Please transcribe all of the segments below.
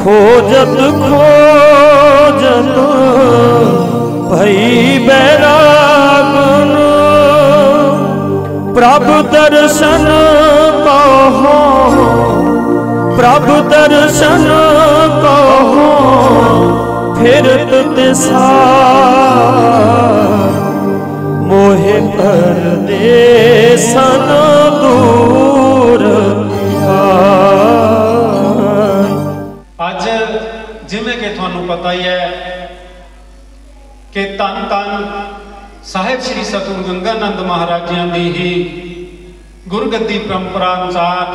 खोजत खोजत भई बैरागन, प्रभु दर्शन कहो, प्रभु दर्शन कहो, फिरत तिसार मोहे परदेसन दूर। अज जिमें कि तुहानू पता ही है कि धन धन साहिब श्री सतगुरु गंगानंद महाराज जी की ही गुरगद्दी परंपरा अनुसार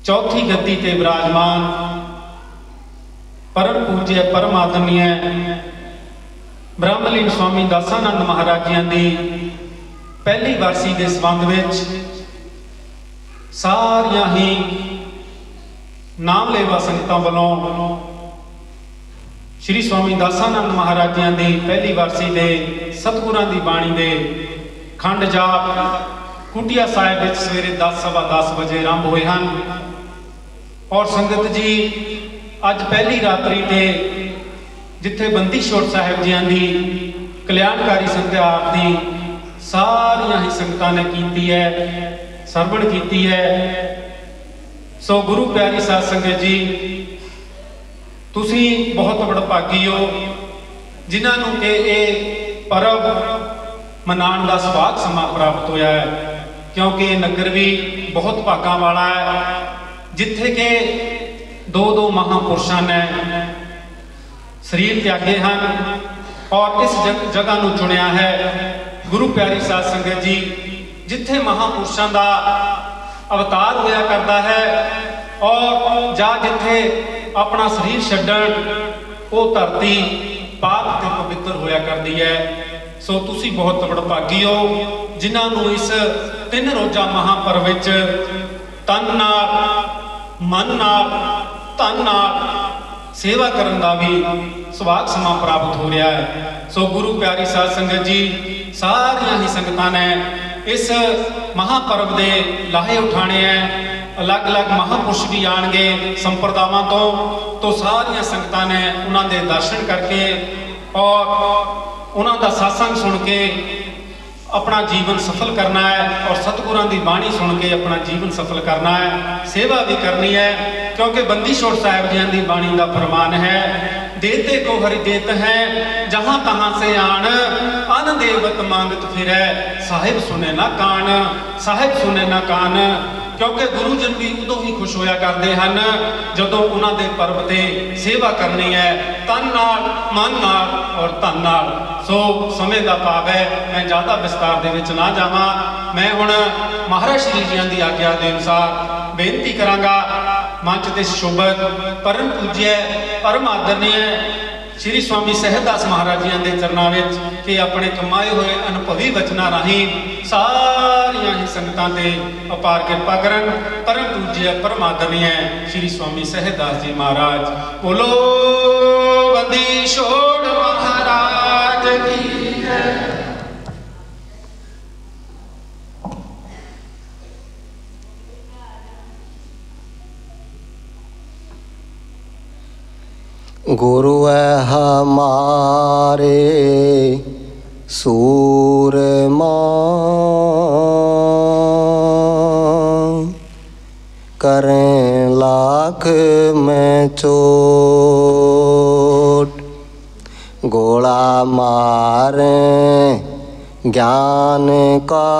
चौथी गद्दी ते विराजमान परम पूज्य परम आदरणीय ब्रह्मलीन स्वामी दासानंद महाराज जी की पहली वारसी के संबंध में सारिया ही नाम लेवा संगतां वालों श्री स्वामी दासानंद महाराज जी की पहली वारसी के सतगुरां की बाणी के खंड जाप कुटिया साहिब में सवेरे 10:15 बजे आरंभ हुए हैं और संगत जी अज पहली रात्रि ते जिथे बंदी छोड़ साहिब जी की कल्याणकारी संध्या आरती सारिया ही संगतां ने की है, सरवण की है। सो गुरु प्यारी साध संगत जी, तुसी बहुत वडभागी हो जिन्होंने कि ये परब मनाने का सुभाग समा प्राप्त होया है, क्योंकि नगर भी बहुत भागा वाला है जिथे के दो महापुरुषों ने शरीर त्यागे हैं और इस जगह को चुनिया है। गुरु प्यारी साध संगत जी, जिथे महापुरुषों का अवतार होया करता है और जा जिथे अपना शरीर छड्डण वो धरती पाक ते पवित्र होया करती है। सो तुसी बहुत वडभागी हो जिन्होंने इस 3 रोजा महापर्व विच तन नाल मन नाल धन नाल सेवा करन दा भी सुभाग समा प्राप्त हो रहा है। सो गुरु प्यारी साध संगत जी, सारिया ही संगतां ने इस महापर्व के लाहे उठाने हैं। अलग अलग महापुरुष भी आएंगे संप्रदावां तो सारिया संगतां ने उन्होंने दर्शन करके और उन्हों का सत्संग सुन के अपना जीवन सफल करना है और सतगुरां की बाणी सुन के अपना जीवन सफल करना है, सेवा भी करनी है। क्योंकि बंदी छोड़ साहिब जी की बाणी का फरमान है, देते को हरि देत है जहां तहां से आन, अन देवत मांगत फिरै, साहिब सुने ना कान, साहिब सुने ना कान। क्योंकि गुरुजन भी उदों ही खुश होया करते हैं जदों उन्होंने पर्व से सेवा करनी है तन नाल मन नाल और धन नाल। सो समय का भाव है, मैं ज़्यादा विस्तार दे विच ना जावां। मैं हुण महाराज श्री जी की आग्ञा के अनुसार बेनती करांगा मंच ते शोभत परम पूज्य परम आदरणीय श्री स्वामी सहजदास महाराज जी के चरणों में कि अपने कमाए हुए अनुभवी वचनों राही सारिया ही संगतां ते अपार कृपा करन। परम पूज्य परम आदरणीय श्री स्वामी सहजदास जी महाराज। बोलो बंदी छोड़ महाराज की जय। गुरु हमारे सूरमा करें लाख में चोट, गोला मारे ज्ञान का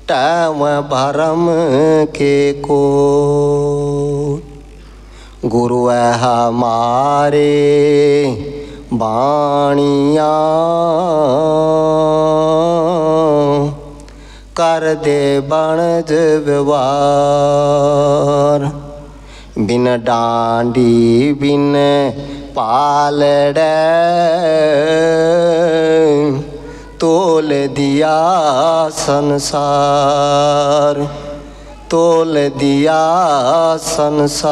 टैम भरम के कोट। गुरु हमारे बाणियाँ कर दे बनज व्यवहार, बिन डांडी बिन पालड़े तोल दिया संसार, तोल दिया संसार।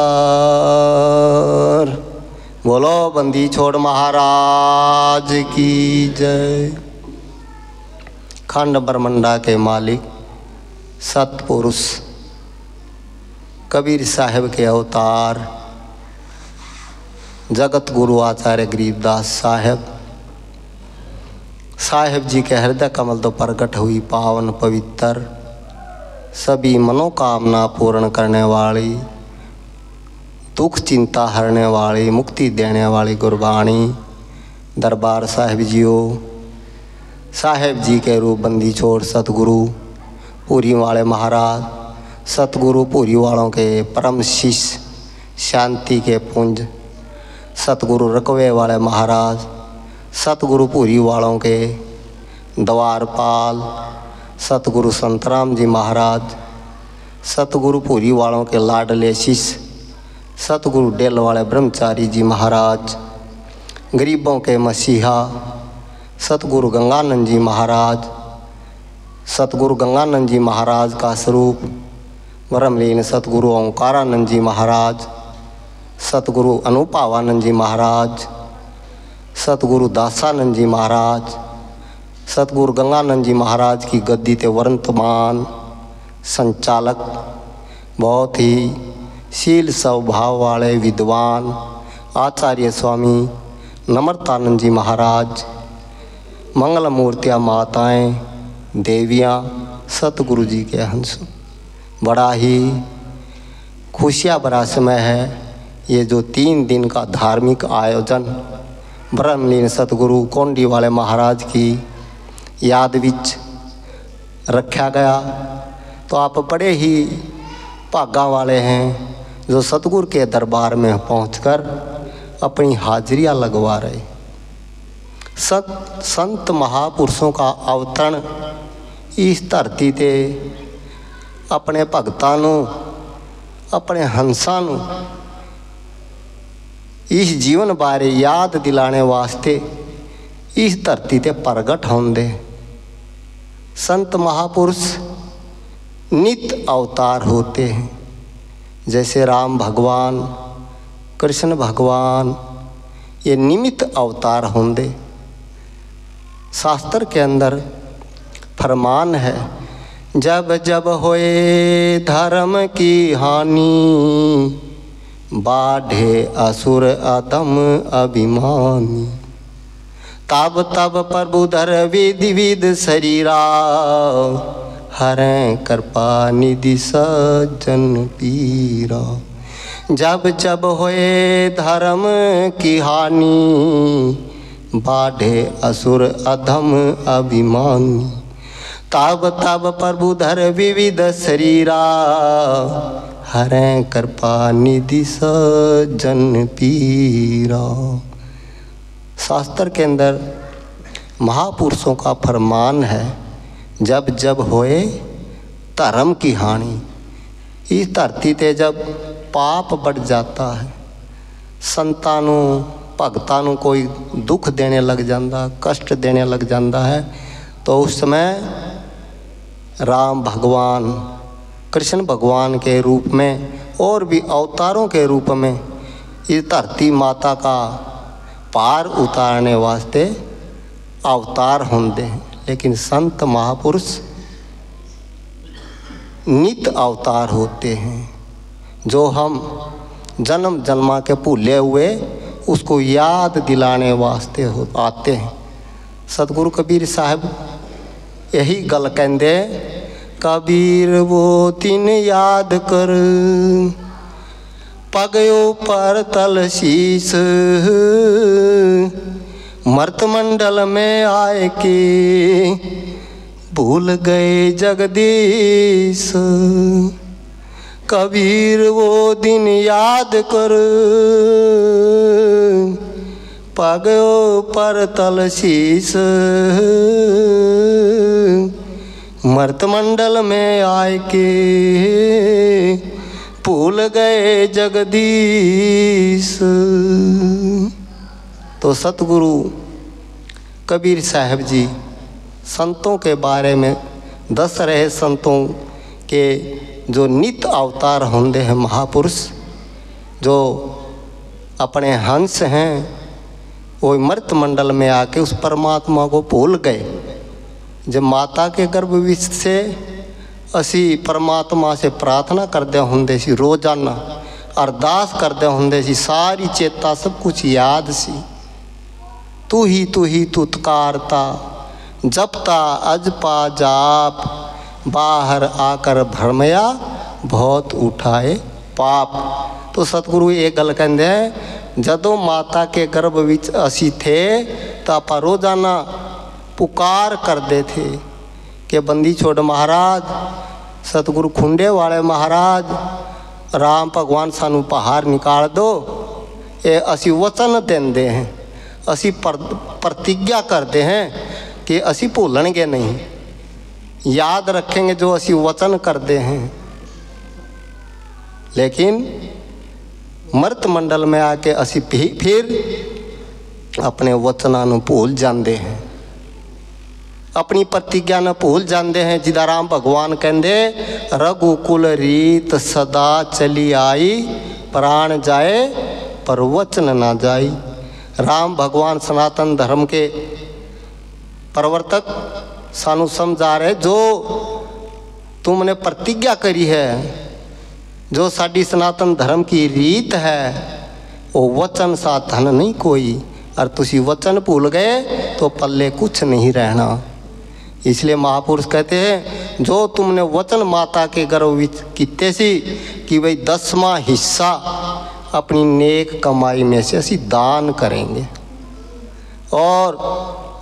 बोलो बंदी छोड़ महाराज की जय। खंड ब्रह्मंडा के मालिक सतपुरुष कबीर साहब के अवतार जगत गुरु आचार्य गरीबदास साहेब जी के हृदय कमल तो प्रकट हुई पावन पवित्र सभी मनोकामना पूर्ण करने वाली, दुख चिंता हरने वाली, मुक्ति देने वाली गुरबाणी दरबार साहिब जियो। साहेब जी के रूप बंदी छोड़ सतगुरु पूरी वाले महाराज, सतगुरु पूरी वालों के परम शिष्य, शांति के पुंज सतगुरु रकवे वाले महाराज, सतगुरु पूरी वालों के द्वारपाल सतगुरु संतराम जी महाराज, सतगुरु पूरी वालों के लाडले शिष्य सतगुरु डेल वाले ब्रह्मचारी जी महाराज, गरीबों के मसीहा सतगुरु गंगानंद जी महाराज, सतगुरु गंगानंद जी महाराज का स्वरूप ब्रह्मलीन सतगुरु ओंकारानंद जी महाराज, सतगुरु अनुपावानंद जी महाराज, सतगुरु दासानंद जी महाराज, सतगुरु गंगानंद जी महाराज की गद्दी ते वर्तमान संचालक, बहुत ही शील स्वभाव वाले विद्वान आचार्य स्वामी नम्रतानंद जी महाराज, मंगल मूर्तियाँ माताएं देवियाँ सतगुरु जी के हंस। बड़ा ही खुशियाँ भरा समय है ये जो 3 दिन का धार्मिक आयोजन ब्रह्मलीन सतगुरु कोंडी वाले महाराज की याद विच रखा गया। तो आप बड़े ही भागा वाले हैं जो सतगुरु के दरबार में पहुंचकर अपनी हाजिरियां लगवा रहे। संत महापुरुषों का अवतरण इस धरती ते अपने भगतां नूं, अपने हंसां नूं इस जीवन बारे याद दिलाने वास्ते इस धरती ते प्रगट होंदे। संत महापुरुष नित अवतार होते हैं, जैसे राम भगवान, कृष्ण भगवान, ये निमित्त अवतार होंदे। शास्त्र के अंदर फरमान है, जब जब होए धर्म की हानि, बाढ़े असुर अधम अभिमानी, तब तब प्रभु धर विधि विध शरीरा, हरें कृपा निधि सज्जन पीरा। जब जब होए धर्म की हानि, बाढ़े असुर अधम अभिमानी, तब तब प्रभु धर विविध शरीरा, हरें कृपा निधि सज्जन पीरा। शास्त्र के अंदर महापुरुषों का फरमान है, जब जब होए धर्म की हानि। इस धरती ते जब पाप बढ़ जाता है, संतां नूं भगतां नूं कोई दुख देने लग जाता, कष्ट देने लग जाता है, तो उस समय राम भगवान, कृष्ण भगवान के रूप में और भी अवतारों के रूप में इस धरती माता का पार उतारने वास्ते अवतार होंदे हैं। लेकिन संत महापुरुष नित अवतार होते हैं, जो हम जन्म जन्मा के भूले हुए उसको याद दिलाने वास्ते आते हैं। सतगुरु कबीर साहब यही गल कहते, कबीर वो दिन याद कर, पगयो पर तल शीस, मर्त मंडल में आए के भूल गए जगदीश। कबीर वो दिन याद कर, पगयो पर तल शीस, मर्त मंडल में आए के भूल गए जगदीश। तो सतगुरु कबीर साहब जी संतों के बारे में दस रहे, संतों के जो नित्य अवतार होंदे हैं महापुरुष, जो अपने हंस हैं, वो मृत मंडल में आके उस परमात्मा को भूल गए। जब माता के गर्भ से असी परमात्मा से प्रार्थना करते होंगे सी, रोजाना अरदास करते होंगे सी, सारी चेता सब कुछ याद सी। तू ही तुतकारता, जपता अजपा जाप, बाहर आकर भरमया बहुत उठाए पाप। तो सतगुरु ये गल कहते हैं, जदों माता के गर्भ विच असी थे तो आप रोजाना पुकार करते थे कि बंदी छोड़ महाराज, सतगुरु खुंडे वाले महाराज, राम भगवान सानू बाहर निकाल दो। ये असी वचन देंदे हैं, असी प्रतिज्ञा करते हैं कि असी भूलेंगे नहीं, याद रखेंगे जो असी वचन करते हैं। लेकिन मृत मंडल में आके असी फिर अपने वचनां नूं भूल जाते हैं, अपनी प्रतिज्ञा न भूल जाते हैं। जिदा राम भगवान कहते, रघुकुल रीत सदा चली आई, प्राण जाए पर वचन ना जाई। राम भगवान सनातन धर्म के प्रवर्तक सानू समझा रहे, जो तुमने प्रतिज्ञा करी है, जो साडी सनातन धर्म की रीत है, वो वचन सा धन नहीं कोई। और तुसी वचन भूल गए तो पल्ले कुछ नहीं रहना। इसलिए महापुरुष कहते हैं, जो तुमने वचन माता के गर्भ विच कीते सी कि भाई 10वां हिस्सा अपनी नेक कमाई में से असी दान करेंगे, और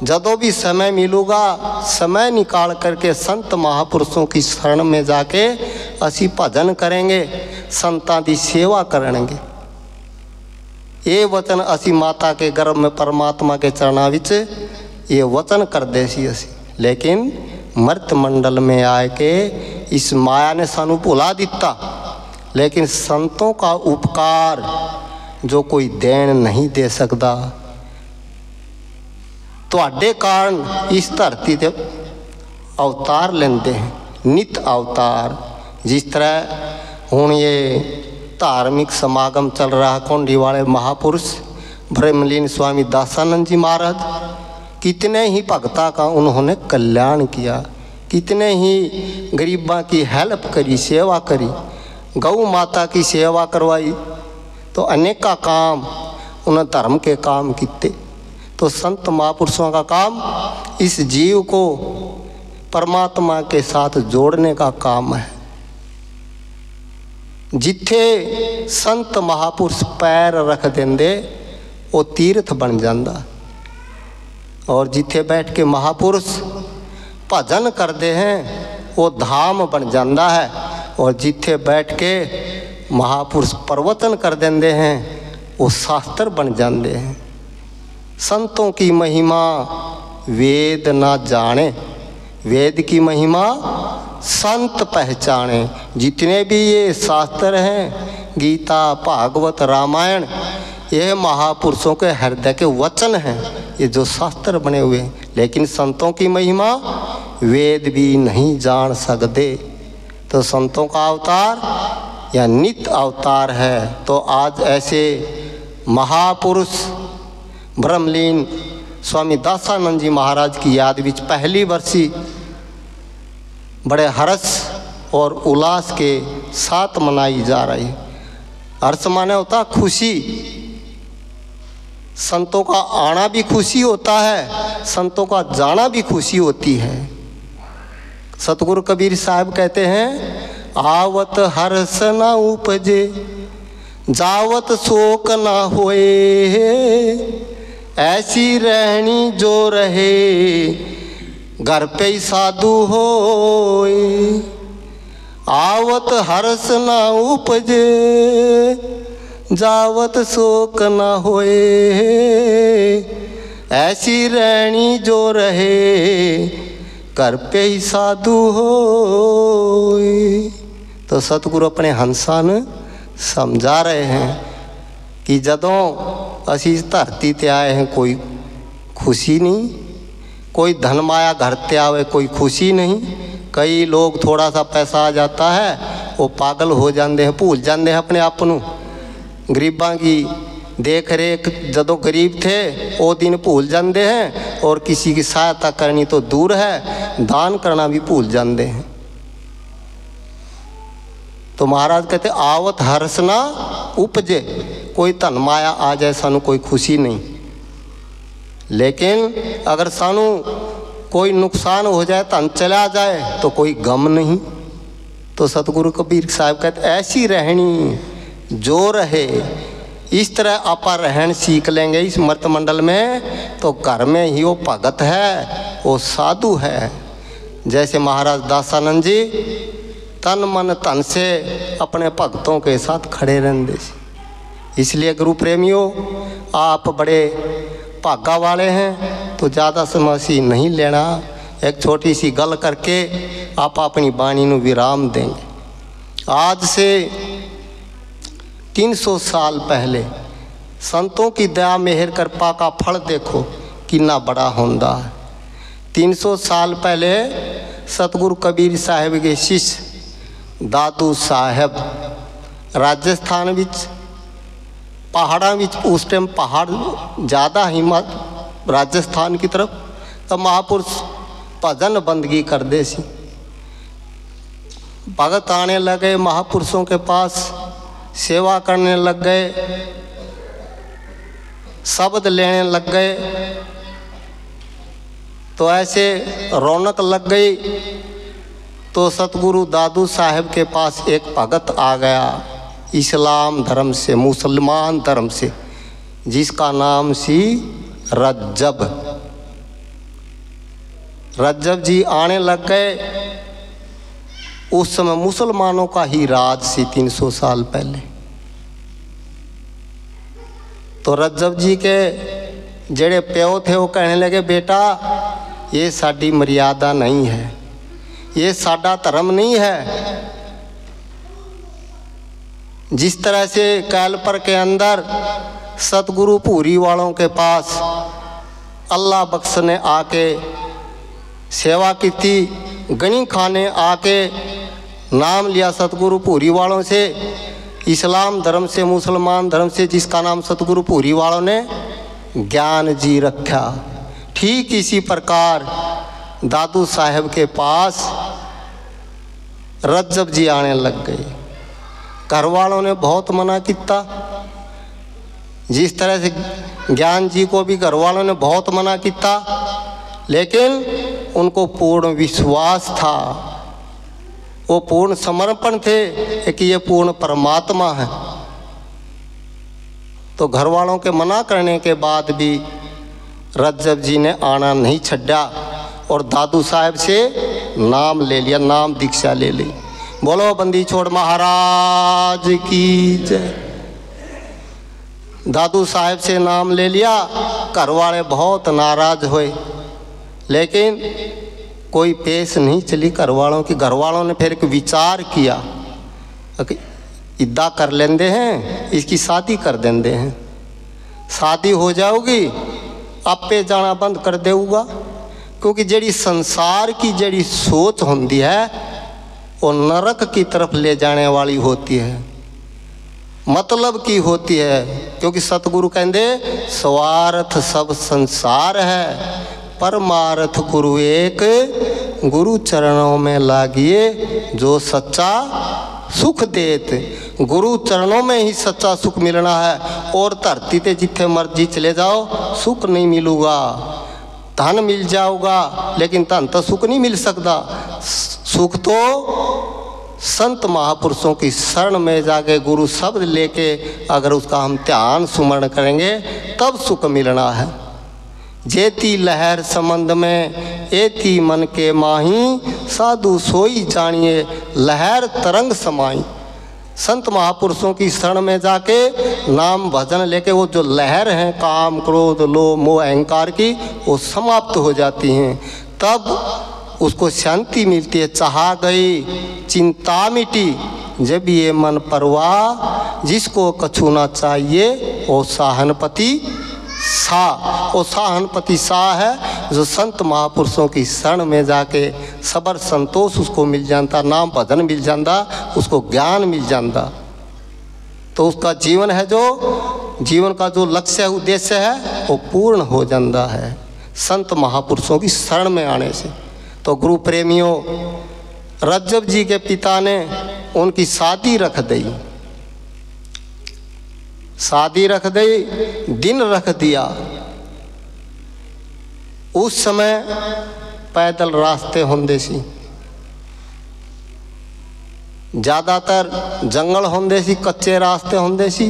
जदों भी समय मिलूगा समय निकाल करके संत महापुरुषों की शरण में जाके असी भजन करेंगे, संतां दी सेवा करेंगे। ये वचन असी माता के गर्भ में परमात्मा के चरणों विच ये वचन करदे सी असी। लेकिन मृत मंडल में आके इस माया ने सानू भुला दिता। लेकिन संतों का उपकार जो कोई देन नहीं दे सकता। तुहाडे कारण इस धरती ते अवतार लेंदे हैं, नित अवतार। जिस तरह हुण ये धार्मिक समागम चल रहा, कोंडी वाले महापुरुष ब्रह्मलीन स्वामी दासानंद जी महाराज, कितने ही भक्ता का उन्होंने कल्याण किया, कितने ही गरीबों की हेल्प करी, सेवा करी, गौ माता की सेवा करवाई। तो अनेका काम उन्हें धर्म के काम किए। तो संत महापुरुषों का काम इस जीव को परमात्मा के साथ जोड़ने का काम है। जिथे संत महापुरुष पैर रख देंदे वो तीर्थ बन जाता, और जिथे बैठ के महापुरुष भजन करते हैं वो धाम बन जाता है, और जिथे बैठ के महापुरुष प्रवचन कर देंदे हैं वो शास्त्र बन जाते हैं। संतों की महिमा वेद ना जाने, वेद की महिमा संत पहचाने। जितने भी ये शास्त्र हैं, गीता भागवत रामायण, ये महापुरुषों के हृदय के वचन हैं, ये जो शास्त्र बने हुए हैं। लेकिन संतों की महिमा वेद भी नहीं जान सकते। तो संतों का अवतार या नित्य अवतार है। तो आज ऐसे महापुरुष ब्रह्मलीन स्वामी दासानंद जी महाराज की याद विच पहली वर्षी बड़े हर्ष और उल्लास के साथ मनाई जा रही। हर्ष माने होता खुशी। संतों का आना भी खुशी होता है, संतों का जाना भी खुशी होती है। सतगुरु कबीर साहब कहते हैं, आवत हर्ष न उपजे, जावत शोक न होए, ऐसी रहनी जो रहे, घर पे ही साधु होए। आवत हर्ष न उपजे, जावत शोक न होए, ऐसी रहनी जो रहे, घर पे ही साधु होए। तो सतगुरु अपने हंसा ने समझा रहे हैं कि जदों असी इस धरती ते आए हैं कोई खुशी नहीं, कोई धन माया घर ते आवे कोई खुशी नहीं। कई लोग थोड़ा सा पैसा आ जाता है वो पागल हो जाते हैं, भूल जाते हैं अपने आप नूं। गरीबां की देख रेख जदों गरीब थे वो दिन भूल जाते हैं, और किसी की सहायता करनी तो दूर है, दान करना भी भूल जाते हैं। तो महाराज कहते आवत हर्ष ना उपजे, कोई धन माया आ जाए सानू कोई खुशी नहीं, लेकिन अगर सानू कोई नुकसान हो जाए, धन चला जाए तो कोई गम नहीं। तो सतगुरु कबीर साहब कहते ऐसी रहनी जो रहे, इस तरह आप रहन सीख लेंगे इस मर्त मंडल में, तो घर में ही वो भगत है, वो साधु है। जैसे महाराज दासानंद जी तन मन धन से अपने भक्तों के साथ खड़े रहते। इसलिए गुरु प्रेमियों, आप बड़े भागा वाले हैं, तो ज़्यादा समय नहीं लेना, एक छोटी सी गल करके आप अपनी वाणी को विराम देंगे। आज से 300 साल पहले संतों की दया मेहर कृपा का फल देखो कितना बड़ा होंदा है। 300 साल पहले सतगुरु कबीर साहब के शिष्य दादू साहब राजस्थान विच पहाड़ों में, उस टाइम पहाड़ ज़्यादा हिम्मत राजस्थान की तरफ, तो महापुरुष भजन बंदगी करते सी। भगत आने लगे महापुरुषों के पास, सेवा करने लग गए, शब्द लेने लग गए, तो ऐसे रौनक लग गई। तो सतगुरु दादू साहब के पास एक भगत आ गया इस्लाम धर्म से, मुसलमान धर्म से, जिसका नाम सी रज्जब। रज्जब जी आने लग गए। उस समय मुसलमानों का ही राज सी 300 साल पहले। तो रज्जब जी के जेड़े प्यो थे वो कहने लगे, बेटा ये साडी मर्यादा नहीं है, ये साडा धर्म नहीं है। जिस तरह से कैलपर के अंदर सतगुरु पूरी वालों के पास अल्लाह बख्श ने आके सेवा की थी, गनी खाने आके नाम लिया सतगुरु पूरी वालों से, इस्लाम धर्म से, मुसलमान धर्म से, जिसका नाम सतगुरु पूरी वालों ने ज्ञान जी रखा। ठीक इसी प्रकार दादू साहब के पास रज्जब जी आने लग गए। घर वालों ने बहुत मना किया, जिस तरह से ज्ञान जी को भी घर वालों ने बहुत मना किया, लेकिन उनको पूर्ण विश्वास था, वो पूर्ण समर्पण थे कि ये पूर्ण परमात्मा है। तो घर वालों के मना करने के बाद भी रज्जब जी ने आना नहीं छड्डा और दादू साहब से नाम ले लिया, नाम दीक्षा ले ली। बोलो बंदी छोड़ महाराज की जय। दादू साहब से नाम ले लिया। घर वाले बहुत नाराज हुए, लेकिन कोई पेश नहीं चली घर वालों की। घर वालों ने फिर एक विचार किया, इद्दा कर लेंदे हैं, इसकी शादी कर देंदे हैं, शादी हो जाओगी, आपे जाना बंद कर देगा। क्योंकि जड़ी संसार की जड़ी सोच होती है वो नरक की तरफ ले जाने वाली होती है, मतलब की होती है। क्योंकि सतगुरु कहते स्वार्थ सब संसार है, परमार्थ गुरु एक, गुरु चरणों में लागिए जो सच्चा सुख देत। गुरु चरणों में ही सच्चा सुख मिलना है, और धरती पे जिथे मर्जी चले जाओ सुख नहीं मिलूगा। धन मिल जाओगा लेकिन धन तो सुख नहीं मिल सकता। सुख तो संत महापुरुषों की शरण में जाके गुरु शब्द लेके अगर उसका हम ध्यान सुमरण करेंगे तब सुख मिलना है। जेती लहर संबंध में एती मन के माही, साधु सोई जानिए लहर तरंग समाई। संत महापुरुषों की शरण में जाके नाम भजन लेके वो जो लहर हैं काम क्रोध लोभ मोह अहंकार की, वो समाप्त हो जाती हैं। तब उसको शांति मिलती है। चाहा गई चिंता मिटी जब ये मन परवाह, जिसको कछु ना चाहिए वो साहनपति सा। वो साहनपति सा है जो संत महापुरुषों की शरण में जाके सबर संतोष उसको मिल जाता, नाम भजन मिल जाता, उसको ज्ञान मिल जाता, तो उसका जीवन है जो जीवन का जो लक्ष्य है उद्देश्य है वो पूर्ण हो जाता है संत महापुरुषों की शरण में आने से। तो गुरु प्रेमियों, रज्जब जी के पिता ने उनकी शादी रख दी। शादी रख दी, दिन रख दिया। उस समय पैदल रास्ते होंदे सी, ज़्यादातर जंगल होंदे सी, कच्चे रास्ते होंदे सी।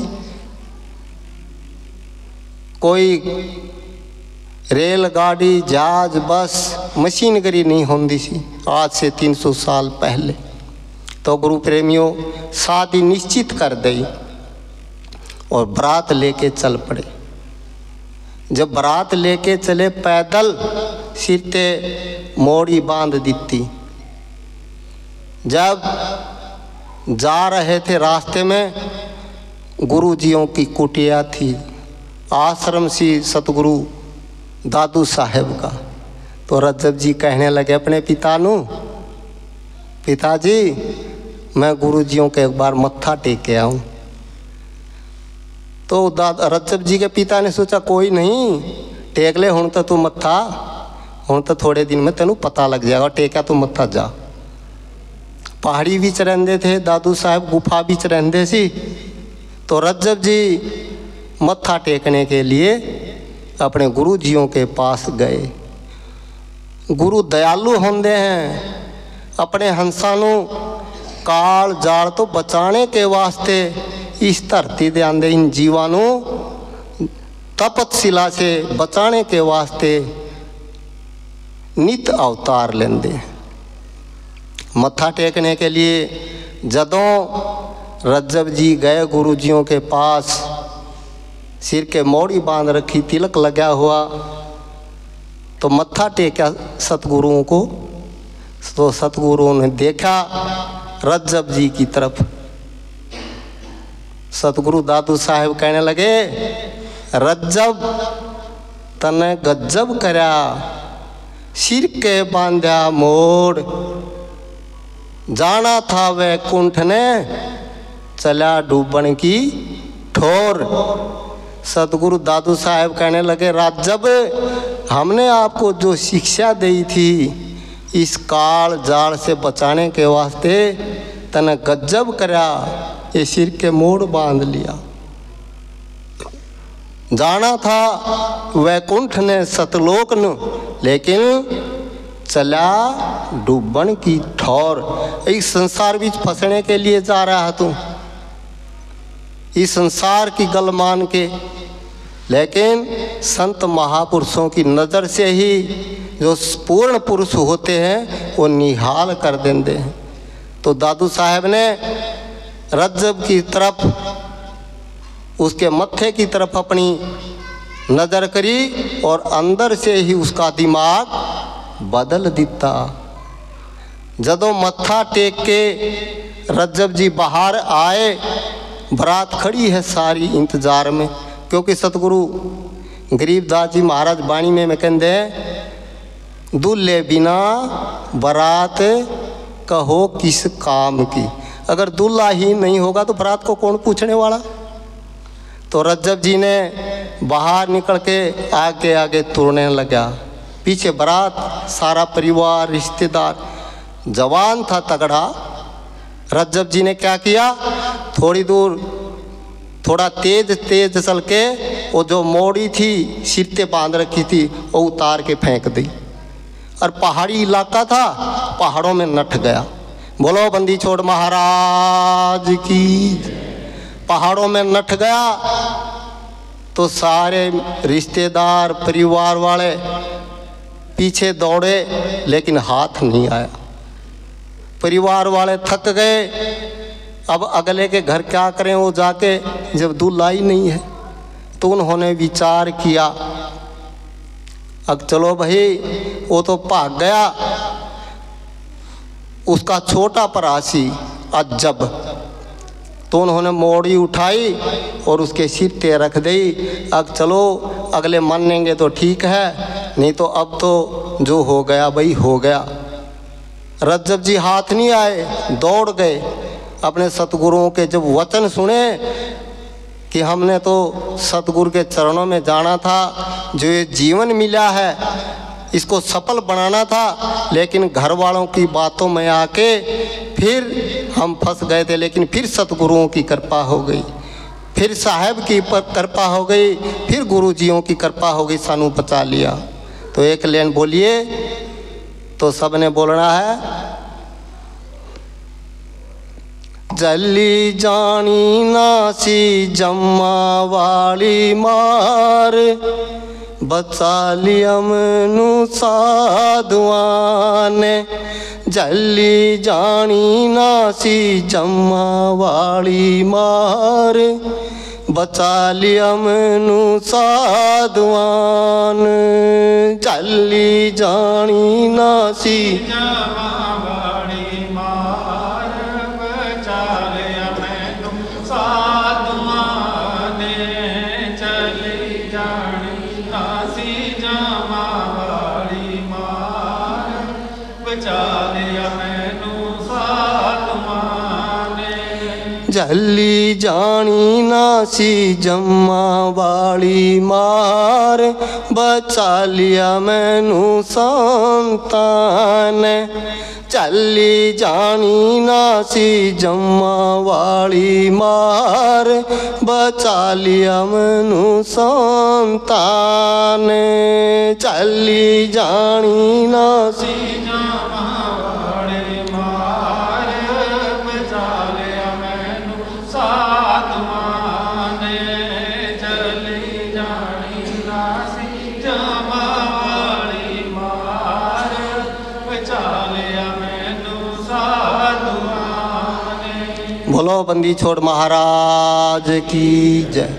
कोई रेलगाड़ी, जहाज, बस, मशीनरी नहीं होंदी सी आज से 300 साल पहले। तो गुरु प्रेमियों शादी निश्चित कर दी और बारात लेके चल पड़े। जब बारात लेके चले पैदल, सिर ते मोड़ी बांध दी। जब जा रहे थे रास्ते में गुरुजियों की कुटिया थी, आश्रम सी सतगुरु दादू साहेब का। तो रज्जब जी कहने लगे अपने पिता नू, पिताजी मैं गुरुजियों के एक बार मत्था टेक के आऊँ। तो रज्जब जी के पिता ने सोचा कोई नहीं, टेक ले, हुण तो तू मत्था, हुण तो थोड़े दिन में तेनू पता लग जाएगा, टेका तो मत्था जा। पहाड़ी बीच रहंदे थे दादू साहब, गुफा बीच रहंदे सी। तो रज्जब जी मत्था टेकने के लिए अपने गुरु जियों के पास गए। गुरु दयालु होंदे हैं, अपने हंसानू काल जाल तो बचाने के वास्ते इस धरती दे आंदे इन जीवानू तपतशिला से बचाने के वास्ते नित अवतार लेंदे। मत्था टेकने के लिए जदों रज्जब जी गए गुरुजियों के पास, सिर के मोड़ी बांध रखी, तिलक लगा हुआ, तो मत्था टेका सतगुरुओं को। तो सतगुरुओं ने देखा रज्जब जी की तरफ। सतगुरु दादू साहेब कहने लगे, रज्जब तने गज्जब करया, सिर के बांधा मोड़, जाना था वैकुंठ ने, चला डूबन की ठोर। सतगुरु दादू साहेब कहने लगे, रज्जब हमने आपको जो शिक्षा दी थी इस काल जाल से बचाने के वास्ते, तने गज्जब करया, ये सिर के मोड़ बांध लिया। जाना था वैकुंठ ने सतलोक न, लेकिन चला डूबन की ठौर। इस संसार बीच फंसने के लिए जा रहा तू, इस संसार की गल मान के, लेकिन संत महापुरुषों की नज़र से ही जो पूर्ण पुरुष होते हैं वो निहाल कर देंगे हैं। तो दादू साहब ने रज्जब की तरफ, उसके मत्थे की तरफ अपनी नज़र करी और अंदर से ही उसका दिमाग बदल दिता। जदों मत्था टेक के रज्जब जी बाहर आए, बारात खड़ी है सारी इंतजार में, क्योंकि सतगुरु गरीबदास जी महाराज बाणी में कहते हैं, दूल्हे बिना बारात कहो किस काम की। अगर दूल्हा ही नहीं होगा तो बारात को कौन पूछने वाला। तो रज्जब जी ने बाहर निकल के आगे आगे तुरने लगा, पीछे बारात, सारा परिवार, रिश्तेदार। जवान था तगड़ा। रज्जब जी ने क्या किया, थोड़ी दूर थोड़ा तेज तेज चल के वो जो मोड़ी थी सिर पे बांध रखी थी वो उतार के फेंक दी, और पहाड़ी इलाका था, पहाड़ों में नठ गया। बोलो बंदी छोड़ महाराज की। पहाड़ों में नठ गया तो सारे रिश्तेदार, परिवार वाले पीछे दौड़े, लेकिन हाथ नहीं आया। परिवार वाले थक गए, अब अगले के घर क्या करें वो जाके, जब दूल्हा ही नहीं है। तो उन्होंने विचार किया, अब चलो भाई वो तो भाग गया, उसका छोटा परासी अज्जब। तो उन्होंने मोड़ी उठाई और उसके सिर पे रख दी। अब चलो अगले मानेंगे तो ठीक है, नहीं तो अब तो जो हो गया भाई हो गया। रज्जब जी हाथ नहीं आए, दौड़ गए। अपने सतगुरुओं के जब वचन सुने कि हमने तो सतगुरु के चरणों में जाना था, जो ये जीवन मिला है इसको सफल बनाना था, लेकिन घर वालों की बातों में आके फिर हम फंस गए थे, लेकिन फिर सतगुरुओं की कृपा हो गई, फिर साहब की कृपा हो गई, फिर गुरुजियों की कृपा हो गई, सानू बचा लिया। तो एक लाइन बोलिए तो सबने बोलना है। जली जानी नासी जम्मा वाली मार, बचा लिया मनु साधुआ ने। जली जानी नासी जम्मा वाली मार, बचा लिया मनु साधुआन। जली जानी नासी जम्मा वाली मार, बचा लिया मैनू साधुआं ने। चली जानी नासी जम्मा वाली मार, बचा लिया मैनू साधुआं ने। जली जानी नासी जम्मा वाली मार, बचा लिया मैनू संतान। चली जानी नासी जम्मा वाली मार, बचा लिया मैनू संतान। चली जानी नासी जम्मा वाली मार, बचा लिया मैनू साधुआं ने। चली जानी नासी जम्मा वाली मार, बचा लिया मैनू साधुआं ने। बोलो बंदी छोड़ महाराज की जय।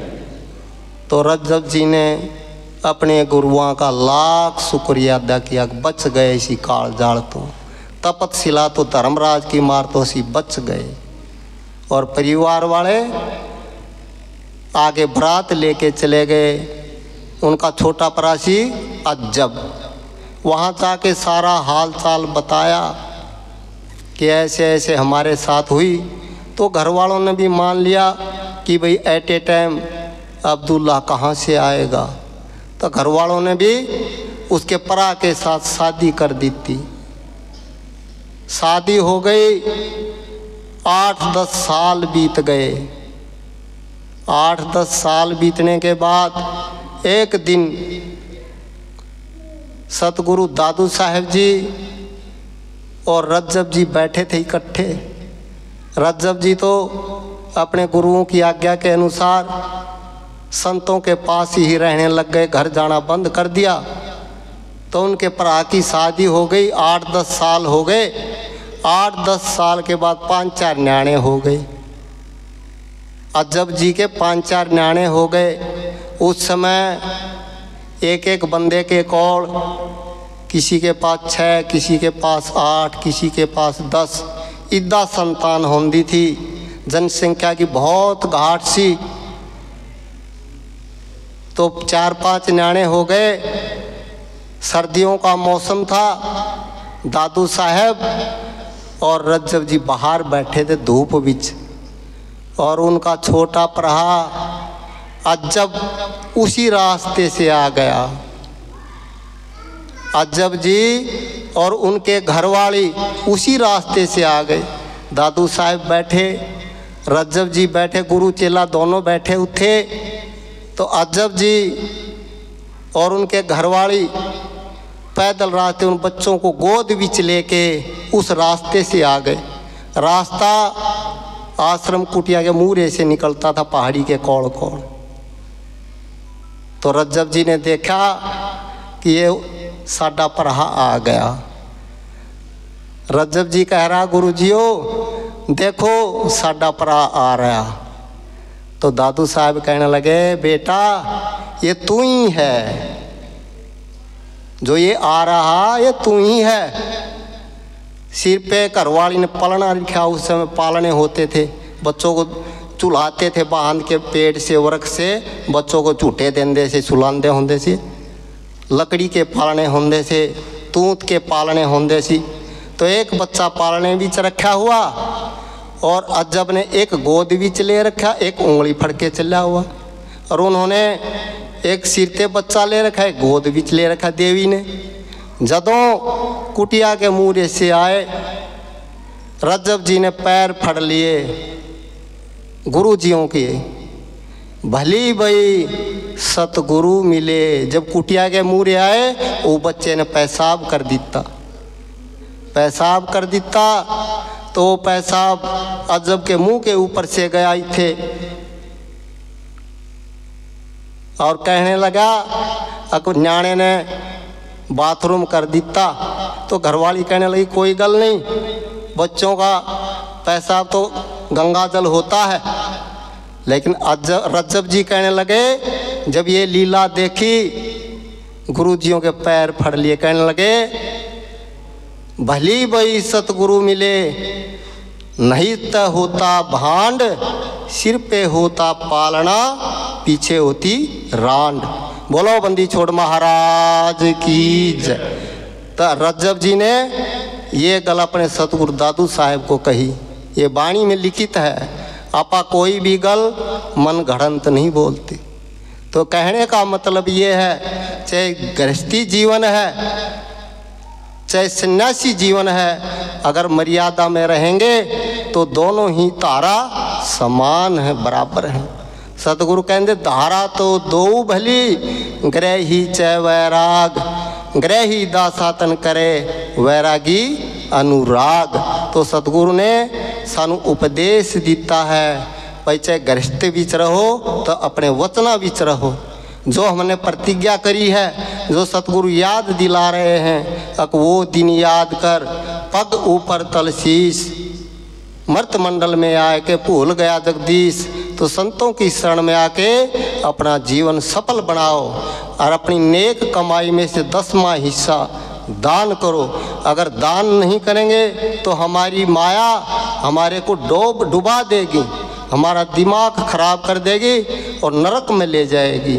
तो रज्जब जी ने अपने गुरुओं का लाख शुक्रिया अदा किया, बच गए इसी काल जाल तो। तपतशिला तो धर्मराज की मार तो सी बच गए। और परिवार वाले आगे बरात लेके चले गए। उनका छोटा परासी अज्जब वहाँ जाके सारा हाल चाल बताया कि ऐसे ऐसे हमारे साथ हुई। तो घर वालों ने भी मान लिया कि भाई एट ए टाइम अब्दुल्ला कहाँ से आएगा। तो घर वालों ने भी उसके परा के साथ शादी कर दी थी। शादी हो गई, 8-10 साल बीत गए। 8-10 साल बीतने के बाद एक दिन सतगुरु दादू साहेब जी और रज्जब जी बैठे थे इकट्ठे। रज्जब जी तो अपने गुरुओं की आज्ञा के अनुसार संतों के पास ही रहने लग गए, घर जाना बंद कर दिया। तो उनके भरा की शादी हो गई, 8-10 साल हो गए। 8-10 साल के बाद 5-4 न्याणे हो गए। अज्जब जी के 5-4 न्याणे हो गए। उस समय एक एक बंदे के कौड़, किसी के पास 6, किसी के पास 8, किसी के पास 10 इदा संतान होंदी थी। जनसंख्या की बहुत घाट सी। तो 4-5 न्याणे हो गए। सर्दियों का मौसम था। दादू साहब और रज्जब जी बाहर बैठे थे धूप बिच, और उनका छोटा प्रहा अज्जब उसी रास्ते से आ गया। अज्जब जी और उनके घरवाली उसी रास्ते से आ गए। दादू साहब बैठे, रज्जब जी बैठे, गुरु चेला दोनों बैठे उठे। तो अज्जब जी और उनके घरवाली पैदल रास्ते उन बच्चों को गोद बिच लेके उस रास्ते से आ गए। रास्ता आश्रम कुटिया के मूरे से निकलता था, पहाड़ी के कोड़ कोड़। तो रज्जब जी ने देखा कि ये साडा परहा आ गया। रज्जब जी कह रहा, गुरु जियो देखो साडा परहा आ रहा। तो दादू साहब कहने लगे, बेटा ये तू ही है, जो ये आ रहा ये तू ही है। सिर पे घरवाली ने पलना रखा। उस समय पालने होते थे, बच्चों को चुलाते थे बांध के पेड़ से, वरक से बच्चों को झूठे देंदे से, सुलांदे होंदे से। लकड़ी के पालने होंदे से, तूत के पालने होंदे सी। तो एक बच्चा पालने बीच रखा हुआ, और अज्जब ने एक गोद बीच ले रखा, एक उंगली फड़के चला हुआ। और उन्होंने एक सिरते बच्चा ले रखा, एक गोद बीच ले रखा देवी ने। जदों कुटिया के मूरे से आए रज्जब जी ने पैर फड़ लिए गुरुजियों के, भली भई सतगुरु मिले। जब कुटिया के मूरे आए वो बच्चे ने पेशाब कर दिता, पेशाब कर दिता तो वो पेशाब अजब के मुंह के ऊपर से गया ही थे और कहने लगा, अक न्याणे ने बाथरूम कर दिता। तो घरवाली कहने लगी कोई गल नहीं, बच्चों का पेशाब तो गंगा जल होता है। लेकिन रज्जब जी कहने लगे, जब ये लीला देखी गुरुजियों के पैर फड़ लिए, कहने लगे भली भई सतगुरु मिले, नहीं त होता भांड, सिर पे होता पालना, पीछे होती रांड। बोलो बंदी छोड़ महाराज की जय। तो रज्जब जी ने ये गल अपने सतगुरु दादू साहेब को कही, ये वाणी में लिखित है। आपा कोई भी गल मन घड़ंत नहीं बोलते। तो कहने का मतलब ये है, चाहे गृहस्थी जीवन है चाहे सन्यासी जीवन है, अगर मर्यादा में रहेंगे तो दोनों ही तारा समान है, बराबर हैं। सतगुरु कहते धारा तो दो भली, ग्रही चय वैराग, ग्रही दासातन करे, वैरागी अनुराग। तो सतगुरु ने सानू उपदेश दिता है, भाई चाहे गृहस्थ विच रहो तो अपने वचना विच रहो। जो हमने प्रतिज्ञा करी है, जो सतगुरु याद दिला रहे हैं, अब वो दिन याद कर, पग ऊपर तलशीस, मर्त मंडल में आके भूल गया जगदीश। तो संतों की शरण में आके अपना जीवन सफल बनाओ और अपनी नेक कमाई में से 10वां हिस्सा दान करो। अगर दान नहीं करेंगे तो हमारी माया हमारे को डुबा देगी, हमारा दिमाग खराब कर देगी और नरक में ले जाएगी।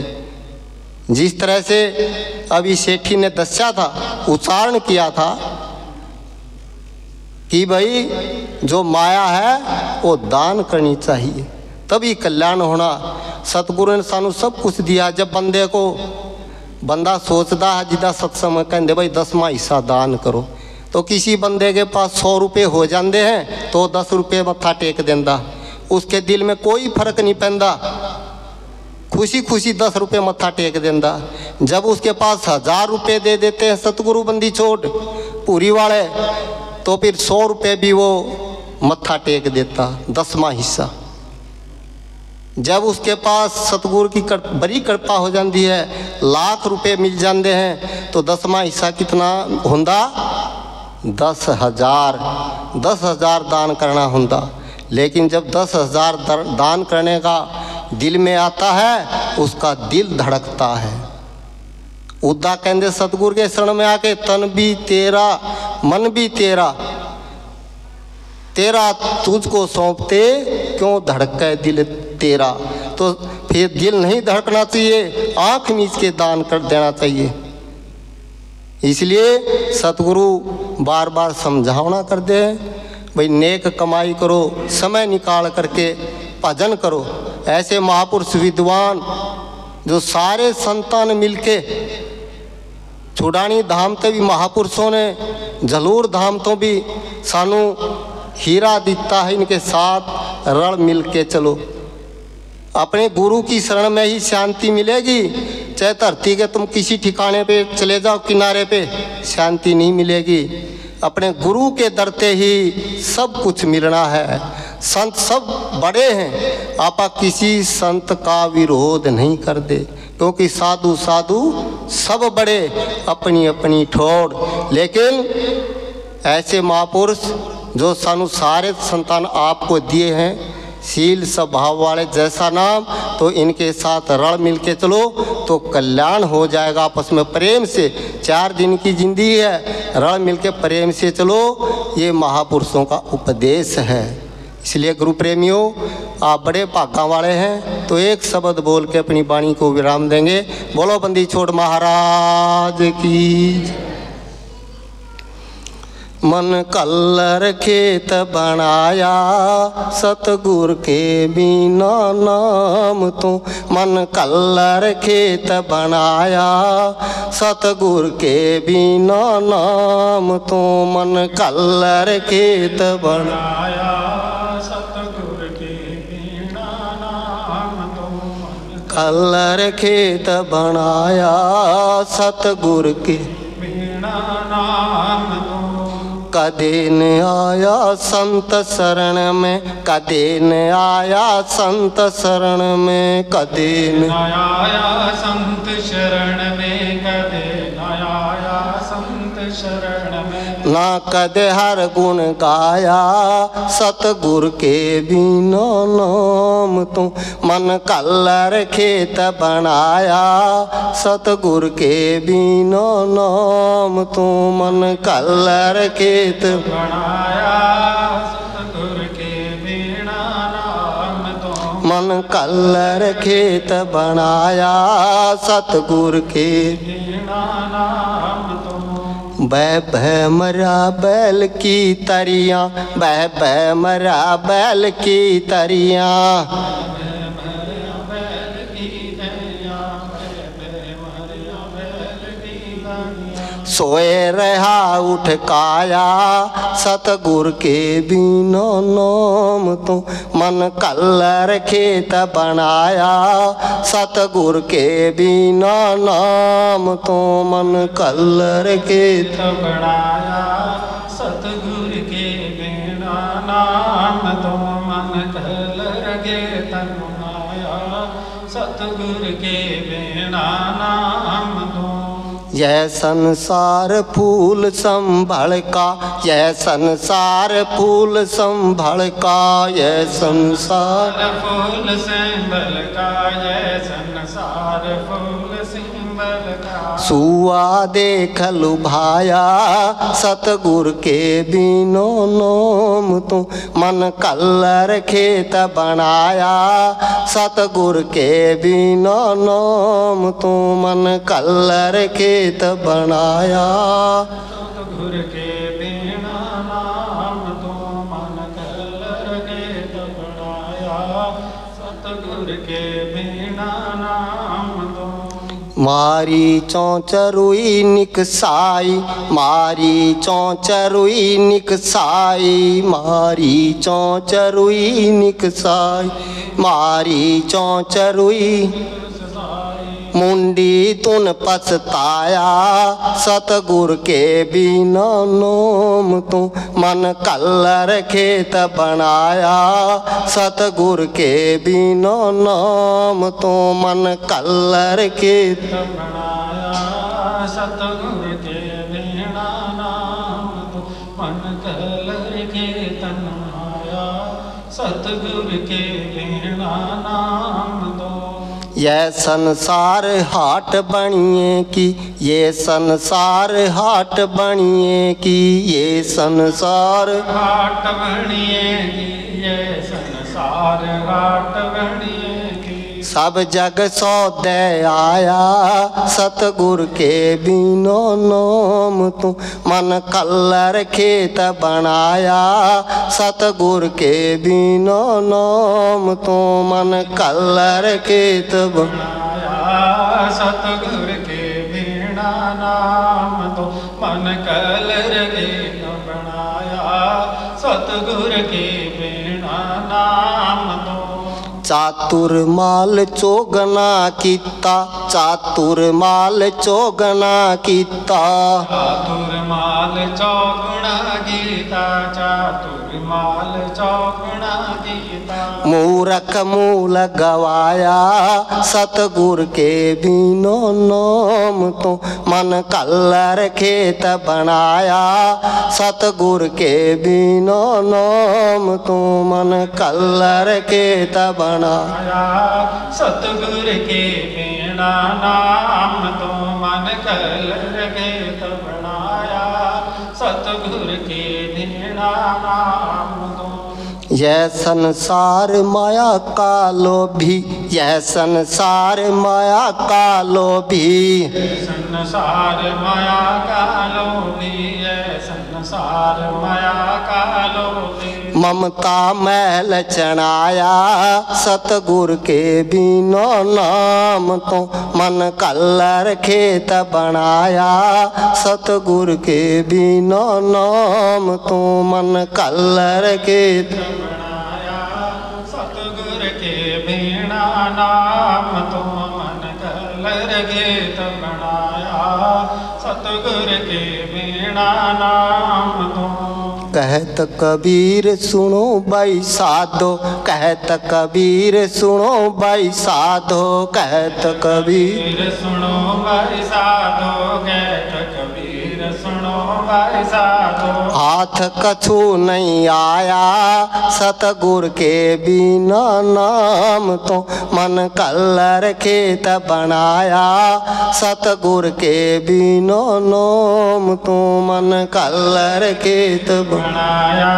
जिस तरह से अभी सेठी ने दस्या था, उच्चारण किया था कि भाई जो माया है वो दान करनी चाहिए, तभी कल्याण होना। सतगुरु ने सानू सब कुछ दिया। जब बंदा सोचता है जिदा सत्संग में कहते भाई 10वां हिस्सा दान करो, तो किसी बंदे के पास 100 रुपये हो जाते हैं तो 10 रुपये मत्था टेक देंदा, उसके दिल में कोई फर्क नहीं पैंदा, खुशी खुशी 10 रुपये मत्था टेक देंदा। जब उसके पास 1000 रुपये दे देते हैं सतगुरु बंदी छोड़ पूरी वाले, तो फिर 100 रुपये भी वो मत्था टेक देता, 10वां हिस्सा। जब उसके पास सतगुरु की बड़ी कृपा हो जाती है, लाख रुपए मिल जाते हैं, तो 10वां हिस्सा कितना होंदा? 10,000। 10,000 दान करना होंदा। लेकिन जब 10,000 दान करने का दिल में आता है, उसका दिल धड़कता है। उद्दा कहते सतगुरु के शरण में आके, तन भी तेरा मन भी तेरा, तेरा तुझको सौंपते क्यों धड़के दिल तेरा। तो फिर दिल नहीं धड़कना चाहिए, आंख मीच के दान कर देना चाहिए। इसलिए सतगुरु बार बार समझावना कर दे, भाई नेक कमाई करो, समय निकाल करके भजन करो। ऐसे महापुरुष विद्वान जो सारे संतान मिलके, छुड़ानी धाम तो भी महापुरुषों ने, झलूर धाम तो भी सानू हीरा दिता है, इनके साथ रण मिल के चलो। अपने गुरु की शरण में ही शांति मिलेगी। चाहे धरती के तुम किसी ठिकाने पे चले जाओ किनारे पे, शांति नहीं मिलेगी। अपने गुरु के दरते ही सब कुछ मिलना है। संत सब बड़े हैं, आपा किसी संत का विरोध नहीं कर दे, क्योंकि साधु साधु सब बड़े, अपनी अपनी ठोड़। लेकिन ऐसे महापुरुष जो सानू सारे संतान आपको दिए हैं, शील स्वभाव वाले, जैसा नाम, तो इनके साथ रण मिल के चलो तो कल्याण हो जाएगा। आपस में प्रेम से, 4 दिन की जिंदगी है, रण मिल के प्रेम से चलो। ये महापुरुषों का उपदेश है। इसलिए गुरु प्रेमियों, आप बड़े भागा वाले हैं। तो एक शब्द बोल के अपनी वाणी को विराम देंगे। बोलो बंदी छोड़ महाराज की। मन कल्लर खेत बनाया सतगुर के बिना नाम तो। मन कल्लर खेत बनाया सतगुर के बिना नाम तो। मन कल्लर खेत बनाया सतगुर के बिना नाम तो। कल्लर खेत बनाया सतगुर के बिना नाम तो। कदे न आया संत शरण में, कदे न आया संत शरण में, कदे न आया संत शरण में, कदे न आया संत शरण में। ना कदे हर गुण गाया सतगुर के बिना नाम तो। मन कल्लर खेत बनाया सतगुर के बिना नाम तो। मन कल्लर खेत बनाया सतगुर के बिना नाम तो। मन कल्लर खेत बनाया सतगुर के बिना नाम तो। बह बह मरा बैल की तरियां, बह बह मरा बैल की तरियां। सोए रहा उठ काया सतगुर के बिना नाम तो। मन कल्लर खेत बनाया सतगुर के बिना नाम तो। मन कल्लर खेत बनाया सतगुर के बिना नाम तो। मन कल्लर खेत बनाया सतगुर के बिना नाम तो। यह संसार फूल संभल का, यह संसार फूल संभल का, यह संसार फूल संभल का, यह संसार फूल संभल का। सुआ देख लुभाया सतगुर के बिना नाम तो। मन कल्लर खेत बनाया सतगुर के बिना नाम तो। मन कल्लर खेत बनाया सतगुर के बिना नाम तो। मन कल्लर खेत बनाया सतगुर के बिना नाम तो। मारी चौचरुई निकसाई, मारी चौचरुई निकसाई, मारी चौचरुई निकसाई, मारी चौचरुई मुंडी तुन पछताया सतगुर के बिना नाम तो। मन कल्लर खेत बनाया सतगुर के बिना नाम तो। मन कल्लर खेत बनाया सतगुर के बिना नाम तो। मन कल्लर खेत बनाया सतगुर के बिना नाम तो। यह संसार हाट बनिए की, ये संसार हाट बनिए की, ये संसार हाट बनिए की, ये संसार हाट बनिए की। सब जग सौदे आया सतगुर के बिना नाम तो। मन कल्लर खेत बनाया सतगुर के बिना नाम तो। मन कल्लर खेत बनाया सतगुर के बिना नाम तो। मन कल्लर खेत बनाया सतगुर के बिना नाम तो। चातुर माल चोगना किता, चातुर माल चोगना किता, चातुर माल चौगुना गीता, चातुर माल चौगुना गीता। मूरख मूल गवाया सतगुर के बिना नाम तो। मन कल्लर खेत बनाया सतगुर के बिना नाम तो। मन कल्लर खेत बनाया सतगुर के बिना नाम तो। मन कल्लर खेत बनाया सतगुर के बिना नाम तो। यह संसार माया का लोभी, यह संसार माया का लोभी, संसार माया का लोभी, संसार माया का लोभी। ममता मैल चढ़ाया सतगुर के बिनो नाम तो मन कल्लर खेत बनाया सतगुर के बिनो नाम तो मन कल्लर खेत बनाया सतगुर के बिना नाम तो मन कल्लर खेत बनाया सतगुर के बिना नाम तो। कहत कबीर सुनो भाई साधो कहत कबीर सुनो भाई साधो कहत कबीर सुनो भाई साधो कहत कबीर सुनो भाई साधो। हाथ कछु नहीं आया सतगुर के बिना नाम तो मन कल्लर खेत बनाया सतगुर के बिना नाम तो मन कल्लर खेत बनाया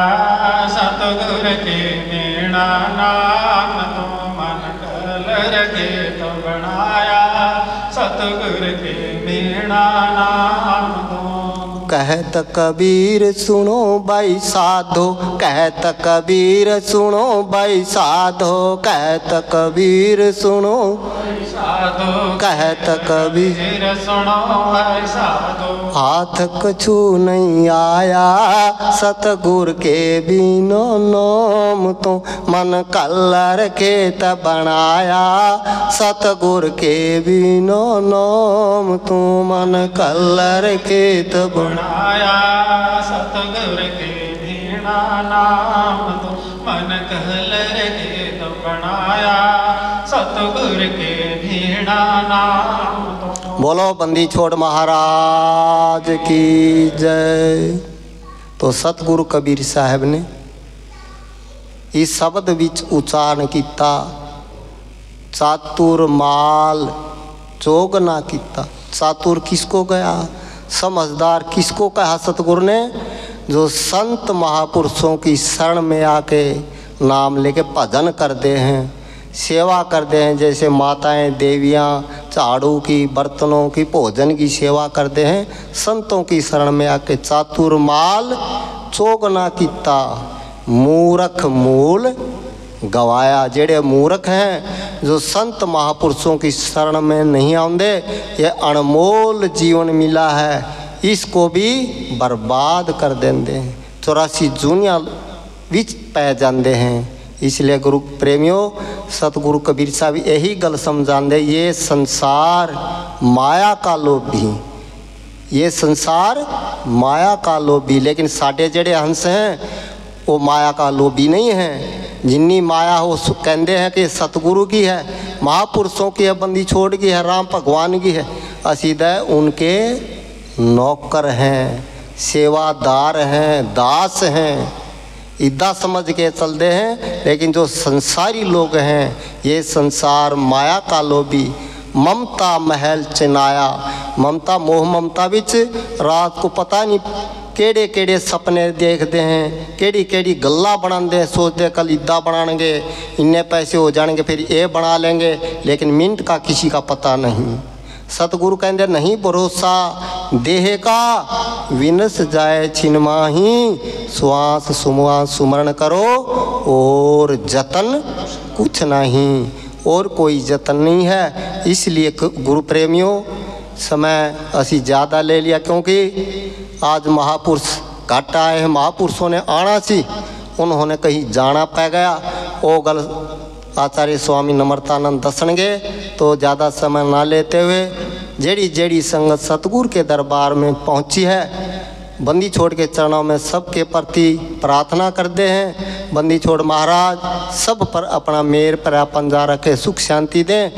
सतगुर के बिना नाम तो मन कल्लर खेत बनाया सतगुर के बिना नाम तो। कहत कबीर सुनो भाई साधो कहत कबीर सुनो भाई साधो कहत कबीर सुनो साधो कहत कबीर सुनो भाई साधो। हाथ कछु नहीं आया सतगुर के बिनो नाम तो मन कल्लर खेत बनाया सतगुर के बिनो नाम तो मन कल्लर खेत बनाया सतगुर के बिना नाम तो मन कल्लर खेत बनाया सतगुर के बिना नाम तो। बोलो बंदी छोड़ महाराज की जय। तो सतगुरु कबीर साहब ने इस शब्द विच उच्चारण किया चातुर माल चोग ना किता। चातुर किसको गया समझदार किसको कहा सतगुरु ने जो संत महापुरुषों की शरण में आके नाम लेके भजन करते हैं सेवा करते हैं जैसे माताएं देवियां झाड़ू की बर्तनों की भोजन की सेवा करते हैं संतों की शरण में आके चातुर माल चोग ना किता मूर्ख मूल गवाया। जेड़े मूर्ख हैं जो संत महापुरुषों की शरण में नहीं आते ये अनमोल जीवन मिला है इसको भी बर्बाद कर देंगे हैं 84 जूनिया विच पै जाते हैं। इसलिए गुरु प्रेमियों सतगुरु कबीर साहब यही गल समझाते ये संसार माया का लोभी ये संसार माया का लोभी। लेकिन साढ़े जेड़े हंस हैं वो माया का लोभी नहीं है। जिन्नी माया हो कहते हैं कि सतगुरु की है महापुरुषों की है बंदी छोड़ की है राम भगवान की है असीद उनके नौकर हैं सेवादार हैं दास हैं इदा समझ के चलते हैं। लेकिन जो संसारी लोग हैं ये संसार माया का लोभी ममता महल चिनाया ममता मोह ममता विच रात को पता नहीं केड़े केड़े सपने देखते हैं केड़ी केड़ी गल्ला बनाते हैं सोचते कल इदा बनाएंगे इन्ने पैसे हो जाएंगे फिर ये बना लेंगे लेकिन मिनट का किसी का पता नहीं। सतगुरु कहते नहीं भरोसा देह का विनस जाए छिनमाही श्वास सुमवा सुमरण करो और जतन कुछ नहीं और कोई जतन नहीं है। इसलिए गुरु प्रेमियों समय असी ज़्यादा ले लिया क्योंकि आज महापुरुष घट आए हैं महापुरुषों ने आना सी उन्होंने कहीं जाना पै गया वो गल आचार्य स्वामी नम्रतानंद दसणगे तो ज़्यादा समय ना लेते हुए जेड़ी जेड़ी संगत सतगुरु के दरबार में पहुंची है बंदी छोड़ के चरणों में सबके प्रति प्रार्थना करते हैं। बंदी छोड़ महाराज सब पर अपना मेर पर पंजा रखे सुख शांति दें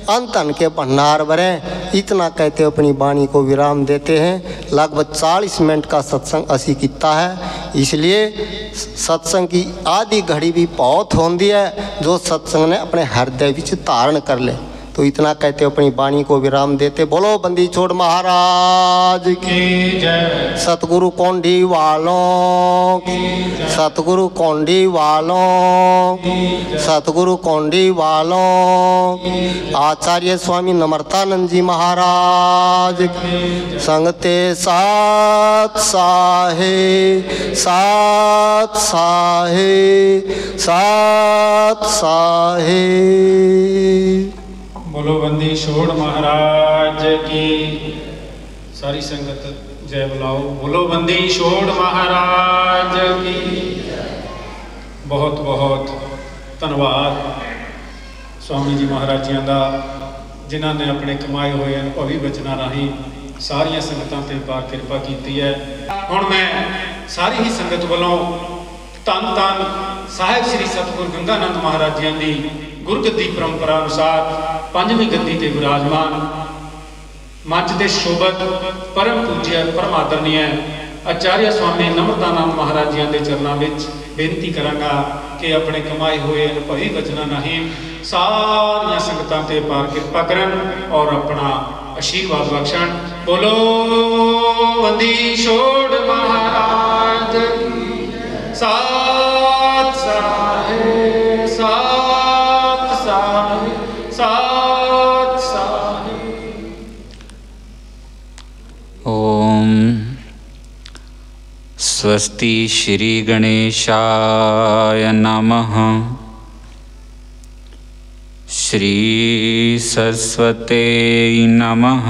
अंत अन के भंडार भरें। इतना कहते अपनी वाणी को विराम देते हैं। लगभग 40 मिनट का सत्संग असी किता है इसलिए सत्संग की आधी घड़ी भी बहुत होंदी है जो सत्संग ने अपने हृदय विच धारण कर ले। तो इतना कहते अपनी वाणी को विराम देते। बोलो बंदी छोड़ महाराज की जय। सतगुरु कौंडी वालों की, सतगुरु कौंडी वालों की, सतगुरु कौंडी वालों की, आचार्य स्वामी नम्रतानंद जी महाराज की, संगते साथ साहे, साथ साहे, साथ साहे। बोलो बंदी छोड़ महाराज की। सारी संगत जय बुलाओ। बोलो बंदी छोड़ महाराज की। बहुत बहुत धन्यवाद स्वामी जी महाराज जी का, जिन्होंने अपने कमाए हुए भवी बचना राही सारिया संगतां ते पार कृपा की है। हुण मैं सारी ही संगत वालों धन धन साहिब श्री सतगुरु गंगानंद महाराज जी की गुरगद्दी परंपरा अनुसार पंजवीं गद्दी ते विराजमान मंच के शोभत परम पूज्य परम आदरणीय आचार्य स्वामी नम्रतानंद महाराज जी के चरणों में बेनती करांगा कि अपने कमाए हुए अनुभवी वचना नहीं सारिया संगतां ते पार कृपा करन और अपना आशीर्वाद बख्शण। बोलो बंदी छोड़ महाराज की। साथ साहे, साथ साहे, साथ साहे। ओम स्वस्ति श्री गणेशाय नमः। श्री सरस्वते नमः।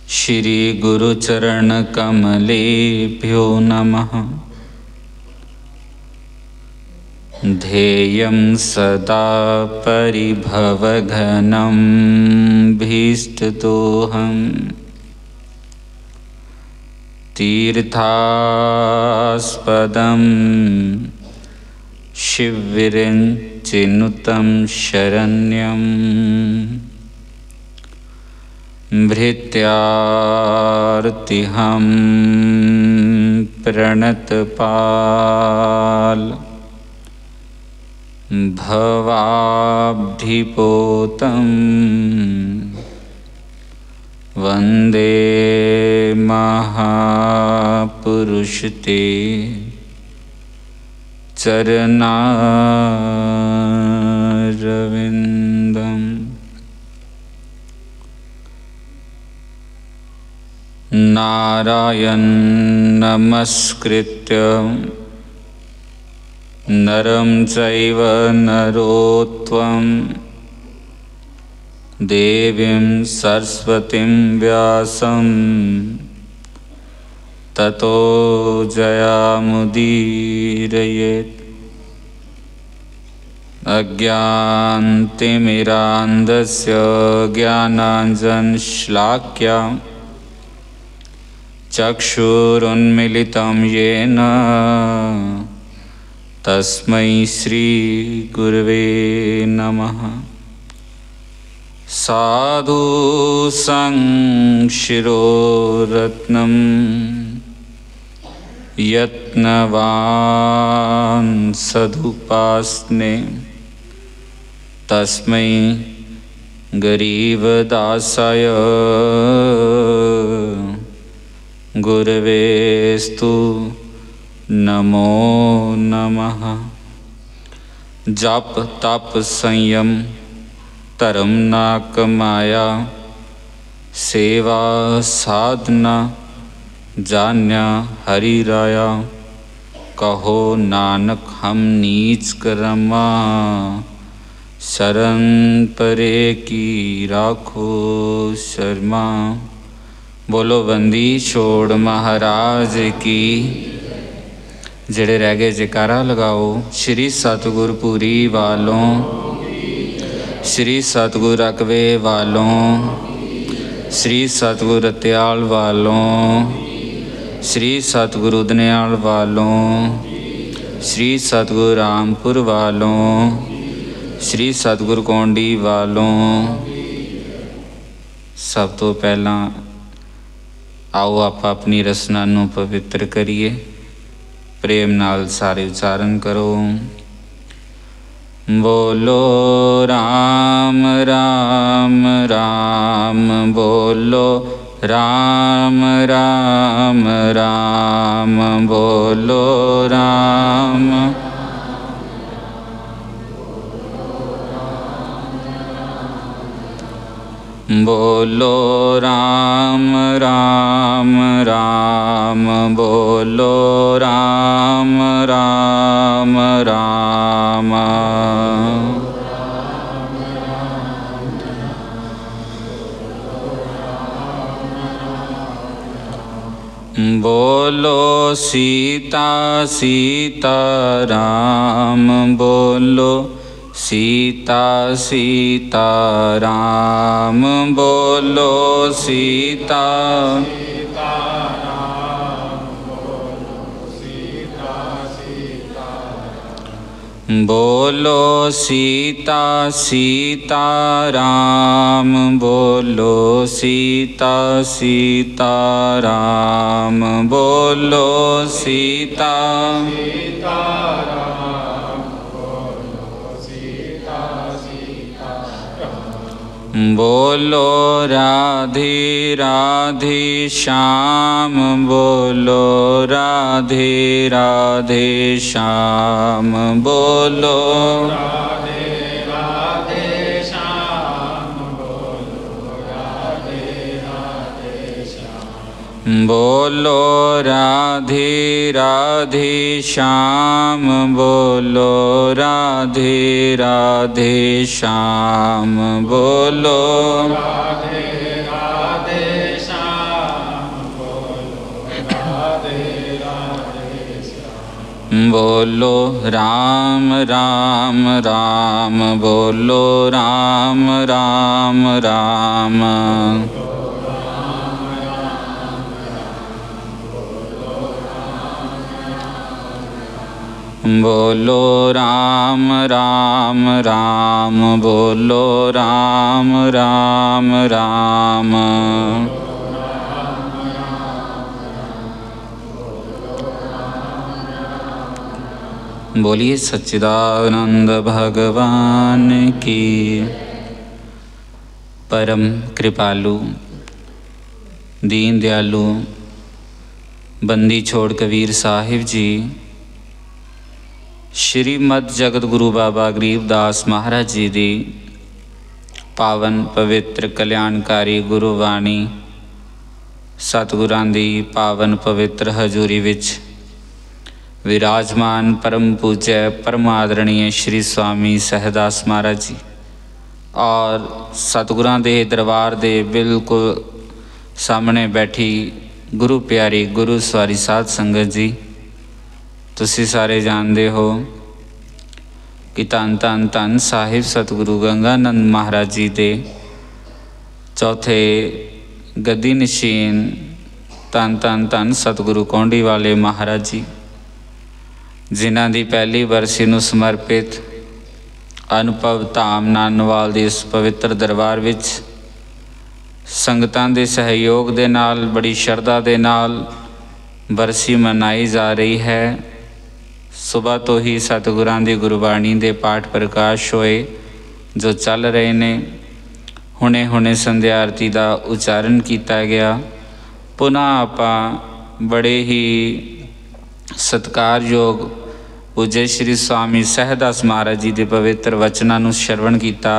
श्री गुरुचरण कमलेभ्यो नमः। ध्येयं सदा परिभवघनं भीष्टदोहम् तीर्थास्पदं शिवविरञ्चिनुतं शरण्यं भृत्यार्तिहं प्रणतपाल भवाब्धिपोतं वन्दे महापुरुषते चरणारविन्दम्। नारायण नमस्कृत्य नरं चैव नरोत्तमं देवीं सरस्वतीं व्यासं ततो जयामुदीरयेत्। अज्ञानतिमिरान्धस्य ज्ञानाञ्जनशलाकया चक्षुरुन्मीलितं येन तस्मै श्रीगुरवे नमः। साधु संशिरोरत्नं यत्नवान् सदुपास्ने तस्मै गरीबदासाय गुरवेस्तु नमो नमः। जप तप संयम धर्म ना कमाया, सेवा साधना जान्या हरि राया। कहो नानक हम नीच कर्मा, शरण परे की राखो शर्मा। बोलो बंदी छोड़ महाराज की। जेड़े रह गए जयकारा लगाओ। श्री सतगुर पुरी वालों, श्री सतगुर रकबे वालों, श्री सतगुर रत्याल वालों, श्री सतगुर उदनेयाल वालों, श्री सतगुर रामपुर वालों, श्री सतगुर कौंडी वालों। सब तो पहला आओ आप अपनी रसना नू पवित्र करिए। प्रेम नाल सारे उच्चारण करो। बोलो राम राम राम, बोलो राम राम राम, बोलो राम। बोलो राम राम राम, बोलो राम राम राम। बोलो सीता सीता राम, बोलो सीता सीता राम, बोलो सीता सीता राम, बोलो सीता सीता। बोलो सीता सीता राम, बोलो सीता सीता राम, बोलो सीता सीता राम। बोलो राधे राधे श्याम, बोलो राधे राधे श्याम, बोलो राधे राधे श्याम, बोलो राधे राधे श्याम। बोलो राधे राधे श्याम, बोलो राधे राधे श्याम, बोलो राधे राधे श्याम, बोलो राधे राधे श्याम। बोलो राम राम राम, बोलो राम राम राम। बोलो राम राम राम, बोलो राम राम राम। बोलिए सच्चिदानंद भगवान की। परम कृपालु दीन दयालु बंदी छोड़ कबीर साहिब जी श्रीमद जगत गुरु बाबा गरीबदास महाराज जी दी पावन पवित्र कल्याणकारी गुरुबाणी सतगुरां दी पावन पवित्र हजूरी विच विराजमान परम पूज्य परम आदरणीय श्री स्वामी सहदास महाराज जी और सतगुरां दे दरबार दे बिल्कुल सामने बैठी गुरु प्यारी गुरु सवारी साध संगत जी, तुसी सारे जानते हो कि धन धन धन साहिब सतगुरु गंगानंद महाराज जी दे चौथे गद्दी नशीन धन धन धन सतगुरु कौंडी वाले महाराज जी, जिन्हां दी पहली बरसी नूं समर्पित अनुभव धाम नानवाल दे इस पवित्र दरबार विच संगतां दे सहयोग दे नाल बड़ी शरधा दे नाल बरसी मनाई जा रही है। सुबह तो ही सतगुरां दी गुरबाणी दे पाठ प्रकाश होए जो चल रहे ने। हुणे हुणे संध्या आरती का उच्चारण किया गया। पुनः आपां बड़े ही सत्कारयोग पूज्य श्री स्वामी सहदास महाराज जी के पवित्र वचनां नूं श्रवण किया।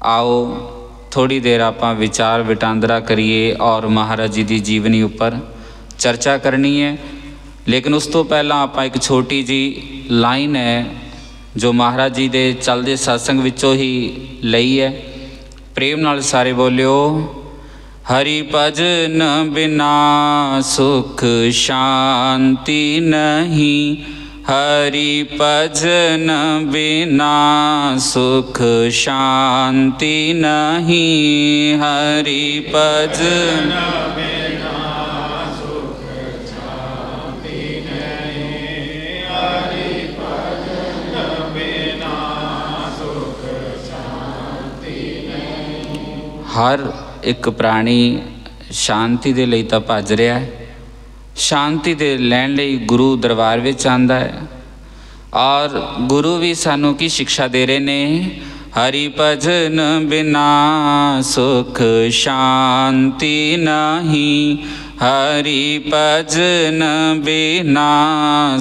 आओ थोड़ी देर आपां विचार विटांदरा करिए और महाराज जी की जीवनी उपर चर्चा करनी है। लेकिन उस तो पहला आपां एक छोटी जी लाइन है जो महाराज जी के चलते सत्संग विचों ही लई है। प्रेम नाल सारे बोलियो, हरि भजन बिना सुख शांति नहीं, हरि भजन बिना सुख शांति नहीं, हरि भजन बिना सुख शांति नहीं, हरि भजन बिना सुख शांति नहीं। हर एक प्राणी शांति दे लई तां भज रहा है, शांति दे लैण लई गुरु दरबार विच आंदा है। और गुरु भी सानू की शिक्षा दे रहे ने, हरि भजन बिना सुख शांति नहीं, हरि भजन बिना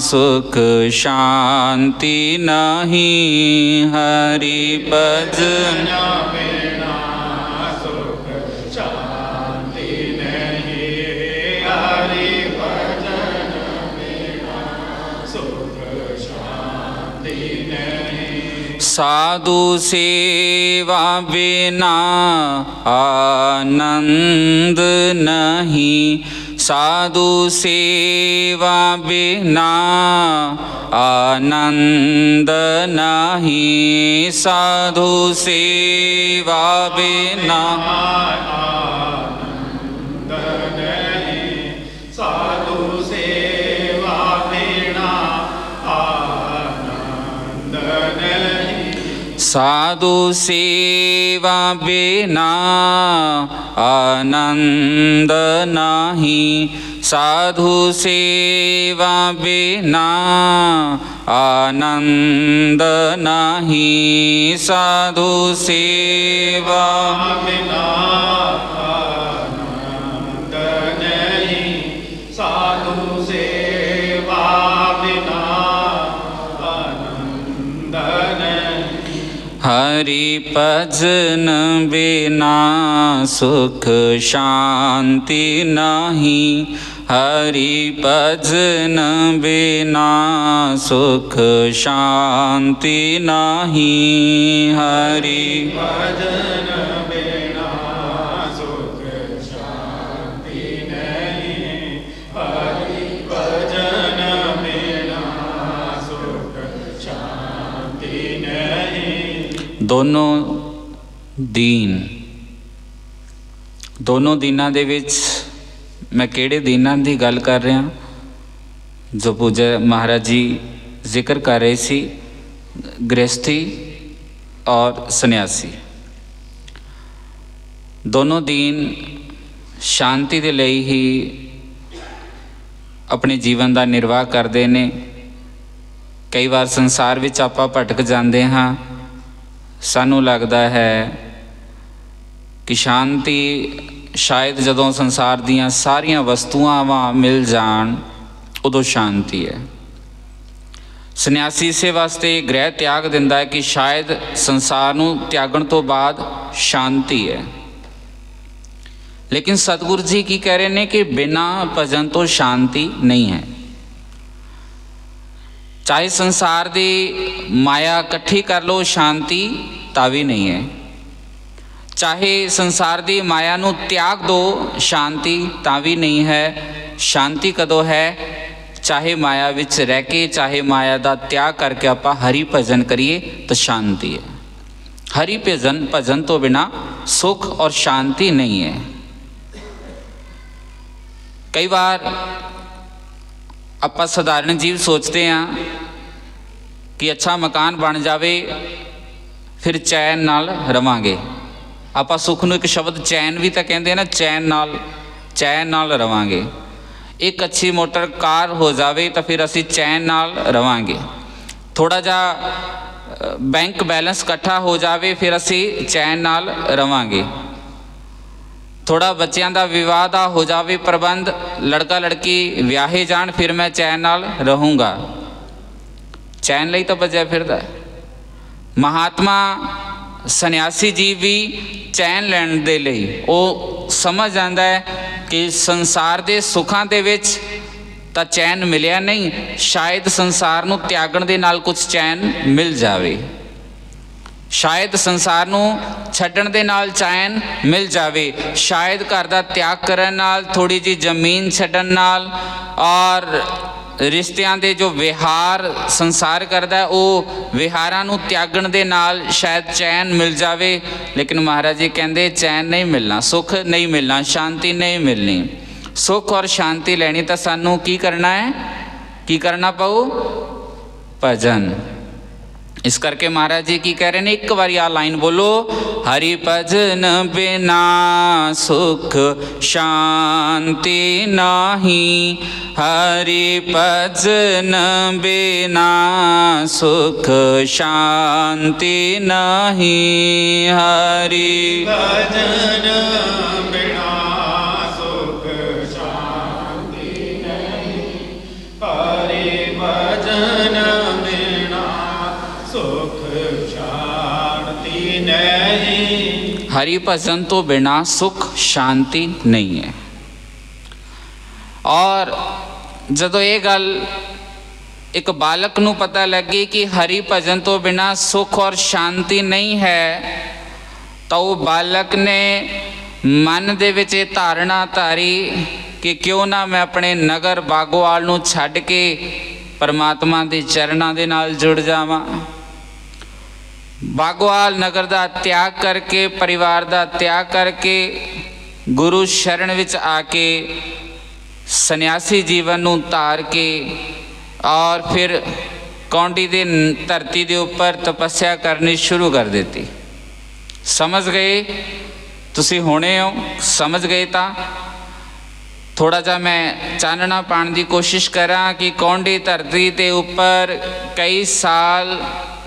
सुख शांति नहीं, हरि भजन बिना सुख शांति नहीं, हरि भजन बिना सुख शांति नहीं। साधु सेवा बिना आनंद नहीं, साधु सेवा बिना आनंद नहीं, साधु सेवा बिना आनंद नहीं, साधु सेवा बिना आनंद नहीं, साधु सेवा बिना आनंद नहीं, साधु सेवा बिना आनंद नहीं, साधु सेवा बिना आनंद नहीं, साधु सेवा बिना आनंद नहीं। हरि भजन बिना सुख शांति नहीं, हरि भजन बिना सुख शांति नहीं, हरि भजन बिना सुख शांति नहीं, हरि भजन बिना सुख शांति नहीं। दोनों दीनां दे विच मैं किहड़े दीनां दी गल कर रहा जो पूजा महाराज जी जिक्र कर रहे सी, गृहस्थी और सन्यासी। दोनों दीन शांति दे लई ही अपने जीवन का निर्वाह करते हैं। कई बार संसार विच आपां भटक जाते हाँ, सानू लगता है कि शांति शायद जदों संसार दीयां सारियां वस्तुआं मिल जाण उदों शांति है। सन्यासी इसे वास्ते गृह त्याग दिंदा है कि शायद संसार नूं त्यागण तो बाद शांति है। लेकिन सतगुरु जी की कह रहे हैं कि बिना भजन तो शांति नहीं है। चाहे संसार दी माया इकट्ठी कर लो, शांति तावी नहीं है। चाहे संसार दी माया नू त्याग दो, शांति तावी नहीं है। शांति कदों है? चाहे माया विच रह के, चाहे माया दा त्याग करके आपां हरि भजन करिए तो शांति है। हरि भजन तो बिना सुख और शांति नहीं है। कई बार आपां साधारण जीव सोचते हैं कि अच्छा मकान बन जावे फिर चैन नाल रवांगे। आपां सुख नूं एक शब्द चैन भी तो कहते हैं ना, चैन नाल रवांगे। एक अच्छी मोटर कार हो जावे तो फिर असी चैन नाल रवांगे। थोड़ा जा बैंक बैलेंस इकट्ठा हो जावे फिर असी चैन नाल रवांगे। थोड़ा बच्चों का विवाह दा हो जावे प्रबंध, लड़का लड़की विआहे जान फिर मैं चैन नाल रहूँगा। चैन लई तो बजया फिरदा। महात्मा सन्यासी जी भी चैन लैण दे लई वो समझ आंदा है कि संसार दे सुखां दे विच तां चैन मिलिया नहीं, शायद संसार नूं त्यागण दे नाल कुछ चैन मिल जावे। शायद संसार नूं छड्डण दे नाल चैन मिल जावे। शायद घर दा त्याग करन नाल, थोड़ी जी जमीन छड्डण नाल और रिश्तियां दे जो विहार संसार करदा है वो विहारां नूं त्यागण दे नाल शायद चैन मिल जावे। लेकिन महाराज जी कहंदे चैन नहीं मिलना, सुख नहीं मिलना, शांति नहीं मिलनी। सुख और शांति लैनी तो सानू की करना है, की करना पाऊ? भजन। इस करके महाराज जी की कह रहे ने, एक बार आ लाइन बोलो, हरि भजन बिना सुख शांति नाही, हरि भजन बिना सुख शांति नाही, हरि भजन बिना सुख शांति नहीं, हरि भजन बिना सुख शांति नहीं। हरि भजन तो बिना सुख शांति नहीं है। और जदों ये गल एक बालक नूं पता लगी कि हरि भजन तो बिना सुख और शांति नहीं है, तो वो बालक ने मन दे विच ये धारणा धारी कि क्यों ना मैं अपने नगर बागोवाल नूं छड्ड के परमात्मा दे चरणां दे नाल जुड़ जावां। बागोवाल नगर दा त्याग करके, परिवार दा त्याग करके गुरु शरण विच आके सन्यासी जीवन नूं धार के और फिर कौंडी दे धरती दे उपर तपस्या करनी शुरू कर देती। समझ गए तुसी होने हो? समझ गए तां थोड़ा जा मैं चानना पाने की कोशिश करा कि कौंडी धरती के उपर कई साल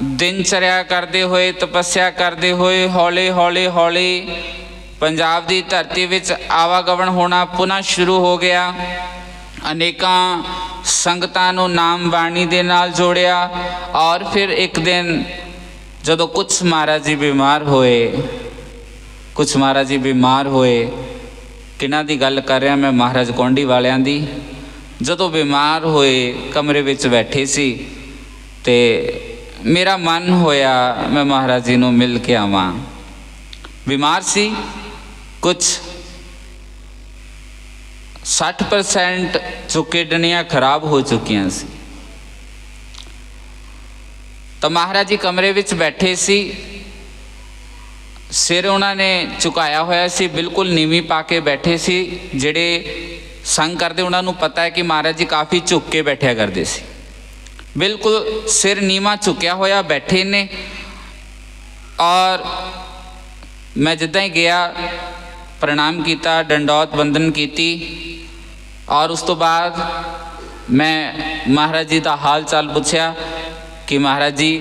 दिनचर्या करते हुए, तपस्या करते हुए हौली हौली हौली पंजाब की धरती विच आवागमन होना पुनः शुरू हो गया। अनेकां संगतां नूं नाम बाणी दे नाल जोड़िया। और फिर एक दिन जदों कुछ महाराज जी बीमार होए, कुछ महाराज जी बीमार होए, किन्हां दी गल कर रहा मैं? महाराज कौंडी वालियां दी। जदों बीमार होए कमरे विच बैठे सी ते मेरा मन होया मैं महाराज जी नूं मिल के आवां। बीमार सी, कुछ 60% जो किडनियां खराब हो चुकियां सी। तो महाराज जी कमरे विच बैठे सी, सिर उन्होंने झुकाया होया सी, बिल्कुल नीवी पा के बैठे सी। जिहड़े संग करते उन्होंने पता है कि महाराज जी काफ़ी झुक के बैठा करते सी, बिल्कुल सिर नीवा झुकिया होया बैठे ने। और मैं जिद्दां ही गया, प्रणाम किया, डंडौत बंदन की, और उस तो बाद मैं महाराज जी का हाल चाल पूछया कि महाराज जी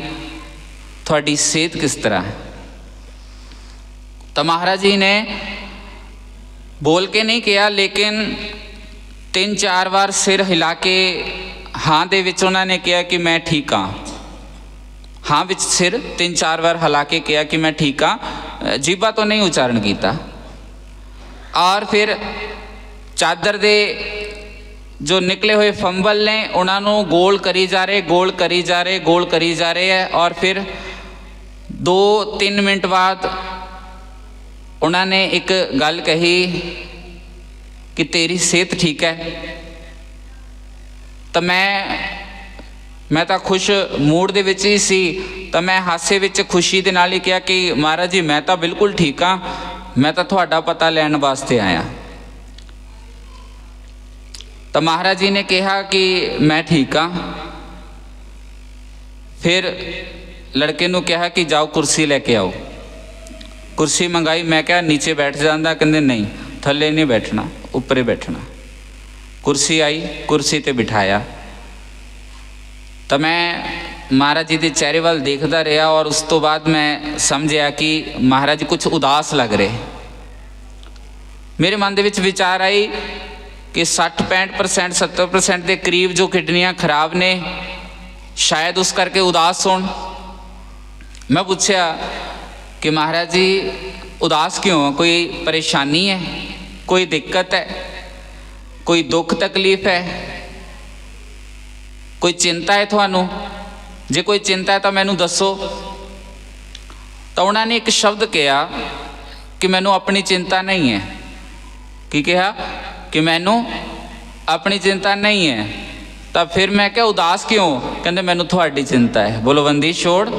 थोड़ी सेहत किस तरह है? तो महाराज जी ने बोल के नहीं किया, लेकिन 3-4 बार सिर हिला के हाँ दे विच उन्होंने कहा कि मैं ठीक हाँ। हाँ विच सिर 3-4 बार हिला के कहा कि मैं ठीक हाँ, जीभा तो नहीं उच्चारण किया। और फिर चादर दे जो निकले हुए फंबल ने उन्होंने गोल करी जा रहे, गोल करी जा रहे, गोल करी जा रहे हैं। और फिर 2-3 मिनट बाद उन्होंने एक गल कही कि तेरी सेहत ठीक है। तो मैं तो खुश मूड दे विच ही सी, तो मैं हासे विच खुशी दे नाल ही कहा कि महाराज जी मैं तो बिल्कुल ठीक हाँ, मैं तो तुहाडा पता लैण वास्ते आया। तो महाराज जी ने कहा कि मैं ठीक हाँ। फिर लड़के नूं कहा कि जाओ कुर्सी लेके आओ। कुर्सी मंगाई, मैं क्या नीचे बैठ जाता? कहते नहीं, थले नहीं बैठना, ऊपर ही बैठना। कुर्सी आई, कुर्सी ते बिठाया। तो मैं महाराज जी के चेहरे वाल देखता रहा, और उस तो बाद मैं समझिया कि महाराज जी कुछ उदास लग रहे। मेरे मन दे विच विचार आई कि 60-65% 70% के करीब जो किडनियां खराब ने, शायद उस करके उदास होण। मैं पूछया कि महाराज जी उदास क्यों? कोई परेशानी है, कोई दिक्कत है, कोई दुख तकलीफ है, कोई चिंता है थानू? जे कोई चिंता है तो मैनू दसो। तो उन्होंने एक शब्द कहा कि मैनू अपनी चिंता नहीं है। की कहा? कि मैनू अपनी चिंता नहीं है। तो फिर मैं क्या उदास क्यों? कहते मैनू थोड़ी चिंता है। बोलो बंदी छोड़।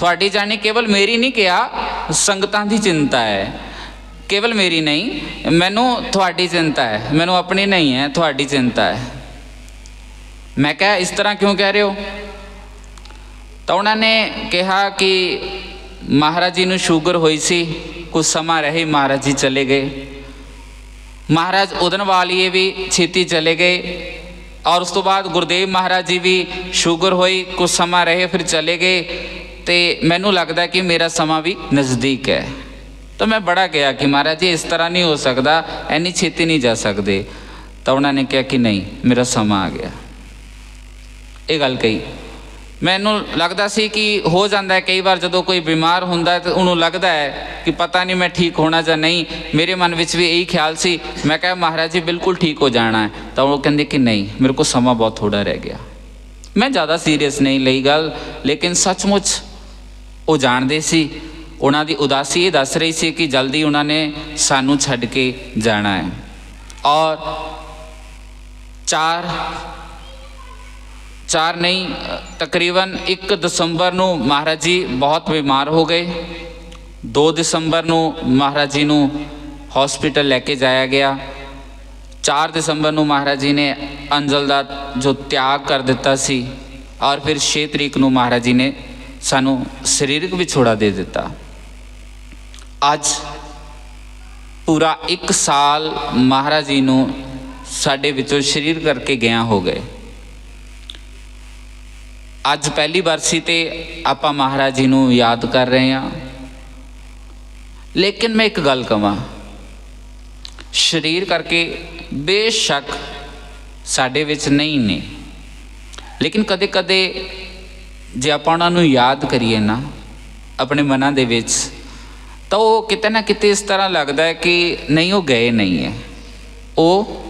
थोड़ी जानी केवल मेरी नहीं कहा, संगतां दी चिंता है, केवल मेरी नहीं, मैनू थोड़ी चिंता है, मैनू अपनी नहीं है, थोड़ी चिंता है। मैं क्या इस तरह क्यों कह रहे हो? ਤਾਂ ਉਹਨਾਂ ਨੇ ਕਿਹਾ ਕਿ ਮਹਾਰਾਜ ਜੀ ਨੂੰ ਸ਼ੂਗਰ ਹੋਈ ਸੀ, ਕੁਝ ਸਮਾਂ ਰਹੇ ਮਹਾਰਾਜ ਜੀ ਚਲੇ ਗਏ। ਮਹਾਰਾਜ ਉਦਨ ਵਾਲੀਏ ਵੀ ਛੇਤੀ ਚਲੇ ਗਏ ਔਰ ਉਸ ਤੋਂ ਬਾਅਦ ਗੁਰਦੇਵ ਮਹਾਰਾਜ ਜੀ ਵੀ ਸ਼ੂਗਰ ਹੋਈ, ਕੁਝ ਸਮਾਂ ਰਹੇ ਫਿਰ ਚਲੇ ਗਏ। ਤੇ ਮੈਨੂੰ ਲੱਗਦਾ ਕਿ ਮੇਰਾ ਸਮਾਂ ਵੀ ਨਜ਼ਦੀਕ ਹੈ। ਤਾਂ ਮੈਂ ਬੜਾ ਕਿਹਾ ਕਿ ਮਹਾਰਾਜ ਜੀ ਇਸ ਤਰ੍ਹਾਂ ਨਹੀਂ ਹੋ ਸਕਦਾ, ਇੰਨੀ ਛੇਤੀ ਨਹੀਂ ਜਾ ਸਕਦੇ। ਤਾਂ ਉਹਨਾਂ ਨੇ ਕਿਹਾ ਕਿ ਨਹੀਂ, ਮੇਰਾ ਸਮਾਂ ਆ ਗਿਆ। ਇਹ ਗੱਲ ਕਹੀ। ਮੈਨੂੰ ਲੱਗਦਾ ਸੀ ਕਿ ਹੋ ਜਾਂਦਾ ਹੈ ਕਈ ਵਾਰ ਜਦੋਂ ਕੋਈ ਬਿਮਾਰ ਹੁੰਦਾ ਤਾਂ ਉਹਨੂੰ ਲੱਗਦਾ ਹੈ ਕਿ ਪਤਾ ਨਹੀਂ ਮੈਂ ਠੀਕ ਹੋਣਾ ਜਾਂ ਨਹੀਂ। ਮੇਰੇ ਮਨ ਵਿੱਚ ਵੀ ਇਹੀ ਖਿਆਲ ਸੀ। ਮੈਂ ਕਿਹਾ ਮਹਾਰਾਜ ਜੀ ਬਿਲਕੁਲ ਠੀਕ ਹੋ ਜਾਣਾ ਹੈ। ਤਾਂ ਉਹ ਕਹਿੰਦੇ ਕਿ ਨਹੀਂ, ਮੇਰੇ ਕੋਲ ਸਮਾਂ ਬਹੁਤ ਥੋੜ੍ਹਾ ਰਹਿ ਗਿਆ। ਮੈਂ ਜ਼ਿਆਦਾ ਸੀਰੀਅਸ ਨਹੀਂ ਲਈ ਗੱਲ, ਲੇਕਿਨ ਸੱਚਮੁੱਚ ਉਹ ਜਾਣਦੇ ਸੀ। ਉਹਨਾਂ ਦੀ ਉਦਾਸੀ ਇਹ ਦੱਸ ਰਹੀ ਸੀ ਕਿ ਜਲਦੀ ਉਹਨਾਂ ਨੇ ਸਾਨੂੰ ਛੱਡ ਕੇ ਜਾਣਾ ਹੈ। ਔਰ ਚਾਰ ਨਹੀਂ ਤਕਰੀਬਨ 1 ਦਸੰਬਰ ਨੂੰ ਮਹਾਰਾਜ ਜੀ ਬਹੁਤ ਬਿਮਾਰ ਹੋ ਗਏ। 2 ਦਸੰਬਰ ਨੂੰ ਮਹਾਰਾਜ ਜੀ ਨੂੰ ਹਸਪੀਟਲ ਲੈ ਕੇ ਜਾਇਆ ਗਿਆ। 4 ਦਸੰਬਰ ਨੂੰ ਮਹਾਰਾਜ ਜੀ ਨੇ ਅੰਜਲ ਦਾ ਜੋ ਤਿਆਗ ਕਰ ਦਿੱਤਾ ਸੀ ਔਰ ਫਿਰ 6 ਤਰੀਕ ਨੂੰ ਮਹਾਰਾਜ ਜੀ ਨੇ ਸਾਨੂੰ ਸਰੀਰਕ ਵਿਛੋੜਾ ਦੇ ਦਿੱਤਾ। ਅੱਜ ਪੂਰਾ 1 ਸਾਲ ਮਹਾਰਾਜ ਜੀ ਨੂੰ ਸਾਡੇ ਵਿੱਚੋਂ ਸਰੀਰ ਕਰਕੇ ਗਿਆ ਹੋ ਗਏ। ਅੱਜ ਪਹਿਲੀ ਬਰਸੀ ਤੇ ਆਪਾਂ ਮਹਾਰਾਜ ਜੀ ਨੂੰ ਯਾਦ ਕਰ ਰਹੇ ਹਾਂ। ਲੇਕਿਨ ਮੈਂ ਇੱਕ ਗੱਲ ਕਹਾਂ, ਸਰੀਰ ਕਰਕੇ ਬੇਸ਼ੱਕ ਸਾਡੇ ਵਿੱਚ ਨਹੀਂ ਨੇ, ਲੇਕਿਨ ਕਦੇ ਕਦੇ ਜੇ ਆਪਾਂ ਉਹਨਾਂ ਨੂੰ ਯਾਦ ਕਰੀਏ ਨਾ ਆਪਣੇ ਮਨਾਂ ਦੇ ਵਿੱਚ, ਤਾਂ ਉਹ ਕਿਤੇ ਨਾ ਕਿਤੇ ਇਸ ਤਰ੍ਹਾਂ ਲੱਗਦਾ ਹੈ ਕਿ ਨਹੀਂ, ਉਹ ਗਏ ਨਹੀਂ ਹੈ, ਉਹ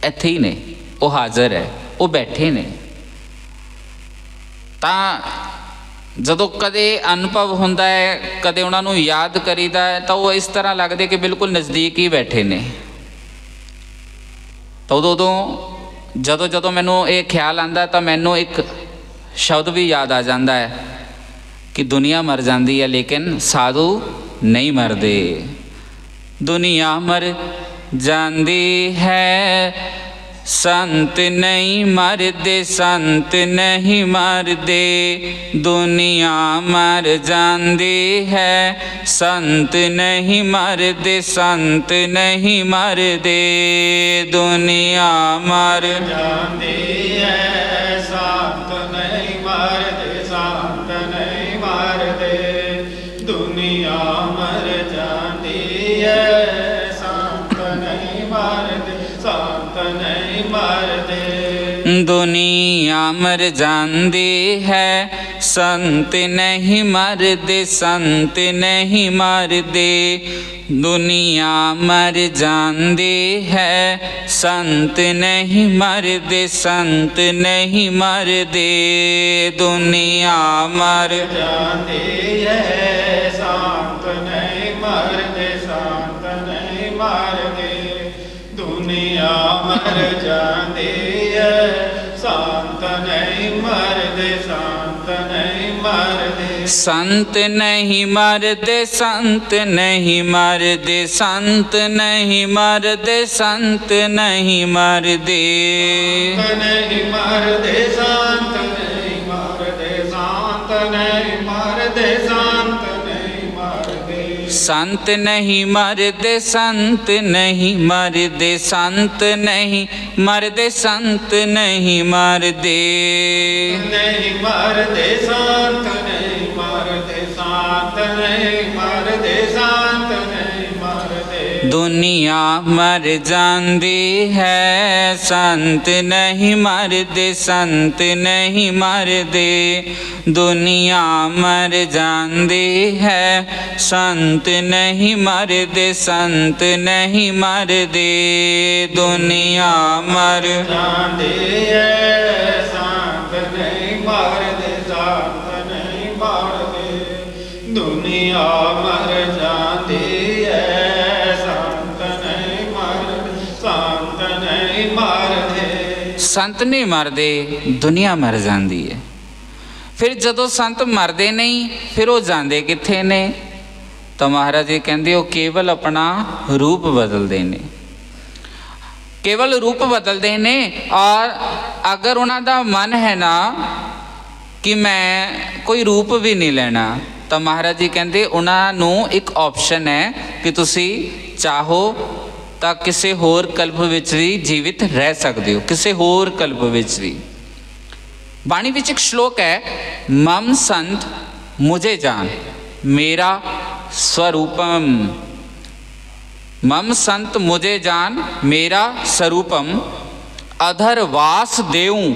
ਇੱਥੇ ਹੀ ਨੇ, ਉਹ ਹਾਜ਼ਰ ਹੈ, ਉਹ ਬੈਠੇ ਨੇ। ਤਾਂ ਜਦੋਂ ਕਦੇ ਅਨੁਭਵ ਹੁੰਦਾ ਹੈ, ਕਦੇ ਉਹਨਾਂ ਨੂੰ ਯਾਦ ਕਰੀਦਾ ਹੈ, ਤਾਂ ਉਹ ਇਸ ਤਰ੍ਹਾਂ ਲੱਗਦੇ ਕਿ ਬਿਲਕੁਲ ਨਜ਼ਦੀਕ ਹੀ ਬੈਠੇ ਨੇ। ਤਾਂ ਉਦੋਂ ਜਦੋਂ ਮੈਨੂੰ ਇਹ ਖਿਆਲ ਆਉਂਦਾ ਤਾਂ ਮੈਨੂੰ ਇੱਕ ਸ਼ਬਦ ਵੀ ਯਾਦ ਆ ਜਾਂਦਾ ਹੈ ਕਿ ਦੁਨੀਆ ਮਰ ਜਾਂਦੀ ਹੈ ਲੇਕਿਨ ਸਾਧੂ ਨਹੀਂ ਮਰਦੇ। ਦੁਨੀਆ ਮਰ ਜਾਂਦੀ ਹੈ, ਸੰਤ ਨਹੀਂ ਮਰਦੇ, ਸੰਤ ਨਹੀਂ ਮਰਦੇ। ਦੁਨੀਆ ਮਰ ਜਾਂਦੀ ਹੈ, ਸੰਤ ਨਹੀਂ ਮਰਦੇ, ਸੰਤ ਨਹੀਂ ਮਰਦੇ। ਦੁਨੀਆ ਮਰ ਜਾਂਦੀ ਹੈ, ਸੰਤ ਨਹੀਂ ਮਰਦੇ, ਸੰਤ ਨਹੀਂ ਮਰਦੇ। ਦੁਨੀਆ ਮਰ ਜਾਂਦੀ ਹੈ, ਸੰਤ ਨਹੀਂ ਮਰਦੇ, ਸੰਤ ਨਹੀਂ ਮਰਦੇ। ਦੁਨੀਆ ਮਰ ਜਾਂਦੀ ਹੈ, ਸੰਤ ਨਹੀਂ ਮਰਦੇ, ਸੰਤ ਨਹੀਂ ਮਰਦੇ। ਦੁਨੀਆ ਮਰ ਜਾਂਦੀ ਹੈ, ਸੰਤ ਨਹੀਂ ਮਰਦੇ, ਸੰਤ ਨਹੀਂ ਮਰਦੇ। ਦੁਨੀਆ ਮਰ ਜਾਂਦੀ ਹੈ, ਸੰਤ ਨਹੀਂ ਮਰਦੇ, ਸੰਤ ਨਹੀਂ ਮਰਦੇ। ਦੁਨੀਆ ਮਰ ਜਾਂਦੀ ਹੈ, ਸੰਤ ਨਹੀਂ ਮਰਦੇ, ਸੰਤ ਨਹੀਂ ਮਰਦੇ। ਸੰਤ ਨਹੀਂ ਮਰਦੇ, ਸੰਤ ਨਹੀਂ ਮਰਦੇ, ਸੰਤ ਨਹੀਂ ਮਰਦੇ, ਸੰਤ ਨਹੀਂ ਮਰਦੇ। ਨਹੀਂ ਮਰਦੇ, ਸੰਤ ਨਹੀਂ ਮਰਦੇ, ਸੰਤ ਨਹੀਂ ਮਰਦੇ, ਸੰਤ ਨਹੀਂ ਮਰਦੇ। ਸੰਤ ਨਹੀਂ ਮਰਦੇ, ਸੰਤ ਨਹੀਂ ਮਰਦੇ, ਸੰਤ ਨਹੀਂ ਮਰਦੇ, ਸੰਤ ਨਹੀਂ ਮਰਦੇ। ਨਹੀਂ ਮਰਦੇ, ਸੰਤ ਨਹੀਂ ਮਰਦੇ, ਸੰਤ ਨਹੀਂ ਮਰਦੇ, ਸੰਤ ਨਹੀਂ ਮਰਦੇ। ਦੁਨੀਆ ਮਰ ਜਾਂਦੀ ਹੈ, ਸੰਤ ਨਹੀਂ ਮਰਦੇ, ਸੰਤ ਨਹੀਂ ਮਰਦੇ। ਦੁਨੀਆ ਮਰ ਜਾਂਦੀ ਹੈ, ਸੰਤ ਨਹੀਂ ਮਰਦੇ, ਸੰਤ ਨਹੀਂ ਮਰਦੇ। ਦੁਨੀਆ ਮਰ ਜਾਂਦੀ ਹੈ, ਸੰਤ ਨਹੀਂ ਮਰਦੇ, ਸੰਤ ਨਹੀਂ ਮਰਦੇ। ਦੁਨੀਆ ਮਰ ਜਾਂਦੀ ਹੈ, ਸੰਤ ਨਹੀਂ ਮਰਦੇ, ਸੰਤ ਨਹੀਂ ਮਰਦੇ। ਸੰਤ ਨਹੀਂ ਮਰਦੇ, ਦੁਨੀਆ ਮਰ ਜਾਂਦੀ ਹੈ। ਫਿਰ ਜਦੋਂ ਸੰਤ ਮਰਦੇ ਨਹੀਂ, ਫਿਰ ਉਹ ਜਾਂਦੇ ਕਿੱਥੇ ਨੇ? ਤਾਂ ਮਹਾਰਾਜ ਜੀ ਕਹਿੰਦੇ ਉਹ ਕੇਵਲ ਆਪਣਾ ਰੂਪ ਬਦਲਦੇ ਨੇ, ਕੇਵਲ ਰੂਪ ਬਦਲਦੇ ਨੇ। ਔਰ ਅਗਰ ਉਹਨਾਂ ਦਾ ਮਨ ਹੈ ਨਾ, कि मैं कोई रूप भी नहीं लेना, तो महाराज जी कहते उन्होंने एक ऑप्शन है कि तुसी चाहो तो किसी होर कल्प विच भी जीवित रह सकते हो, किसी होर कल्प विच भी। बाणी विच एक श्लोक है, मम संत मुझे जान मेरा स्वरूपम, मम संत मुझे जान मेरा स्वरूपम, अधरवास देऊं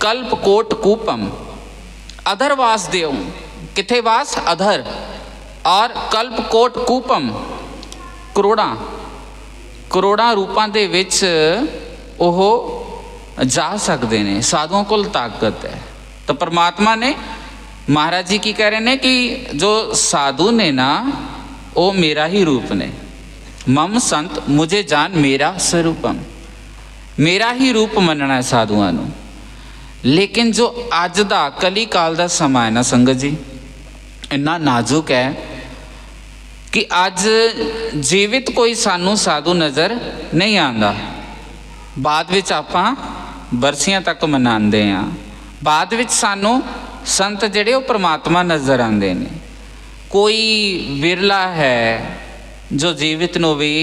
कल्प कोट कूपम। अधरवास देऊं, किथे वास? अधर, और कल्प कोट कूपम, करोड़ा करोड़ा रूपां दे विच ओह जा सकते हैं। साधुओं को ताकत है। तो परमात्मा ने, महाराज जी की कह रहे हैं कि जो साधु ने ना वो मेरा ही रूप ने। मम संत मुझे जान मेरा स्वरूपम, मेरा ही रूप मनना है साधुआं नूं। लेकिन जो अज दा कली काल दा समा है ना संगत जी, इन्ना नाजुक है कि अज जीवित कोई सानू साधु नज़र नहीं आंदा। बाद विच आपां बरसियां तक मनांदे हां, बाद विच सानू संत जिहड़े वो परमात्मा नज़र आंदे ने। कोई विरला है जो जीवित नूं भी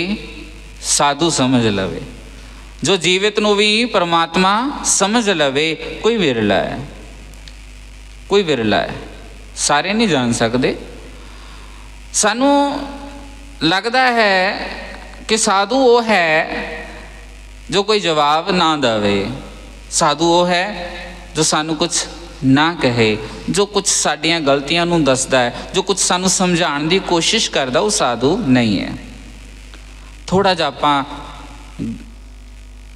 साधु समझ लवे, जो जीवित नूं भी परमात्मा समझ लवे, कोई विरला है, कोई विरला है, सारे नहीं जान सकते। सानू लगता है कि साधु वो है जो कोई जवाब ना देवे, साधु वो है जो सानू कुछ ना कहे, जो कुछ साडियां गलतियां नूं दसदा है, जो कुछ सानू समझाने की कोशिश करदा, वो साधु नहीं है। थोड़ा जिहा आपां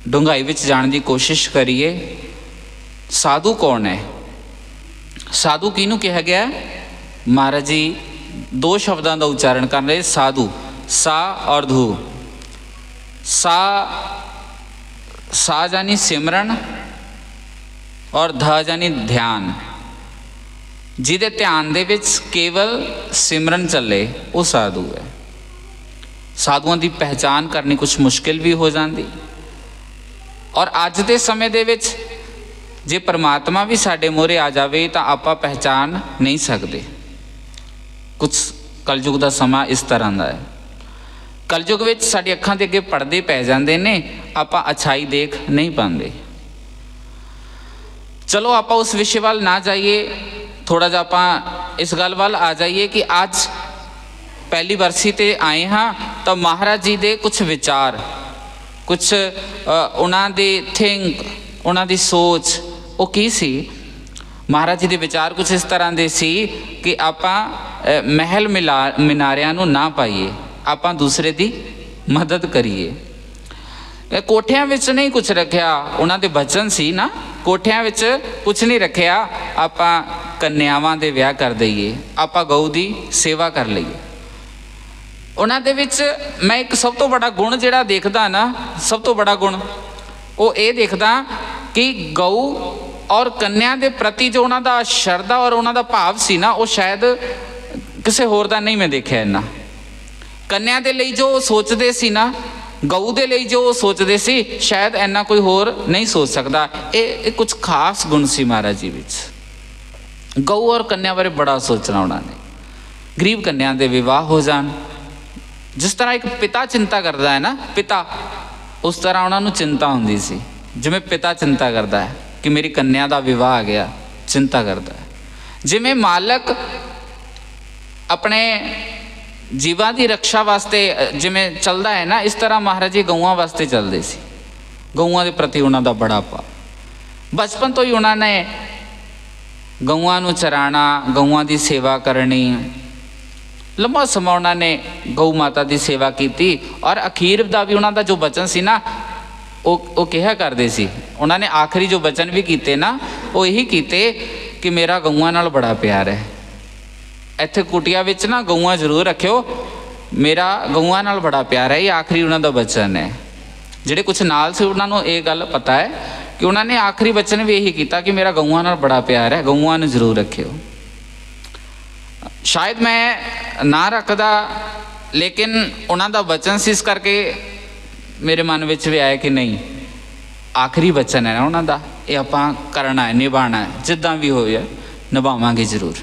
डूंघाई विच जाण की कोशिश करिए। साधु कौन है? साधु किहनूं कहा गया? महाराज जी दो शब्दों का उच्चारण कर रहे, साधु, सा और धू। सा जानी सिमरन और ध जानी ध्यान। जिहदे ध्यान दे विच केवल सिमरन चले वो साधु है। साधुओं की पहचान करनी कुछ मुश्किल भी हो जाती। और अज के समय दे विच जे परमात्मा भी साडे मोहरे आ जाए तो आपां पहचान नहीं सकते। कुछ कलयुग का समा इस तरह का है। कलयुग में साडी अखां दे अगे पड़दे पै जांदे ने, आपां अच्छाई देख नहीं पाते। चलो आपां उस विषय वाल ना जाइए, थोड़ा जिहा आपां इस गल वाल आ जाइए कि अज पहली बरसी ते आए हाँ, तो महाराज जी दे कुछ विचार, कुछ उन्हां दे थिंक, उन्हां दी सोच वो की सी। महाराज जी के विचार कुछ इस तरह के सी कि आपां महल मिनारियां नूं ना पाइए, आपां दूसरे की मदद करिए। कोठियां विच नहीं कुछ रखिया, उन्हां दे बचन सी ना, कोठियां विच कुछ नहीं रखिया, आपां कन्यावां दे विआह कर दईए, आपां गऊ दी सेवा कर लईए। उन्हां दे विच मैं एक सब तो बड़ा गुण जिहड़ा देखदा ना, सब तो बड़ा गुण वो ये देखदा कि गऊ और कन्या के प्रति जो उन्हों का शरधा और उन्हों का भाव सी ना, वो शायद किसी होर दा नहीं मैं देखा इन्ना। कन्या के लिए जो सोचते सी ना, गऊ के लिए जो सोचते सी, शायद इन्ना कोई होर नहीं सोच सकता। ये कुछ खास गुण सी महाराज जी विच। गऊ और कन्या बारे बड़ा सोचना उन्होंने। गरीब कन्या के विवाह हो जान, जिस तरह एक पिता चिंता करता है ना, पिता, उस तरह उन्होंने चिंता होंदी सी। जिवें पिता चिंता करता है कि मेरी कन्या का विवाह आ गया, चिंता करता है। जिवें मालक अपने जीवां की रक्षा वास्ते जिवें चलता है ना, इस तरह महाराज जी गऊआं वास्ते चलते सी। गऊआं के प्रति उन्होंने बड़ा भाव। बचपन तो ही उन्होंने गऊआं नूं चराना, गऊआं की सेवा करनी, लंबा समा उन्होंने गऊ माता की सेवा की। और अखीर का भी उन्होंने जो बचन सी ना, वो कहा करते सी। उन्होंने आखिरी जो बचन भी किए ना, वो यही किए कि मेरा गऊआं नाल बड़ा प्यार है। इत्थे कुटिया विच ना गऊआं जरूर रखियो, मेरा गऊआं नाल बड़ा प्यार है। ये आखिरी उन्होंने बचन है। जिहड़े कुछ नाल से उन्होंने ये गल पता है कि उन्होंने आखिरी बचन भी यही किया कि मेरा गऊआं नाल बड़ा प्यार है, गऊआं नूं जरूर रखियो। शायद मैं ना रखदा, लेकिन उन्होंने बचन से इस करके मेरे मन में भी आया कि नहीं, आखिरी बचन है ना उन्होंने, ये आपां करना है, निभाना है, जिद्दां भी हो जाए ਨਿਭਾਵਾਂਗੇ ਜ਼ਰੂਰ।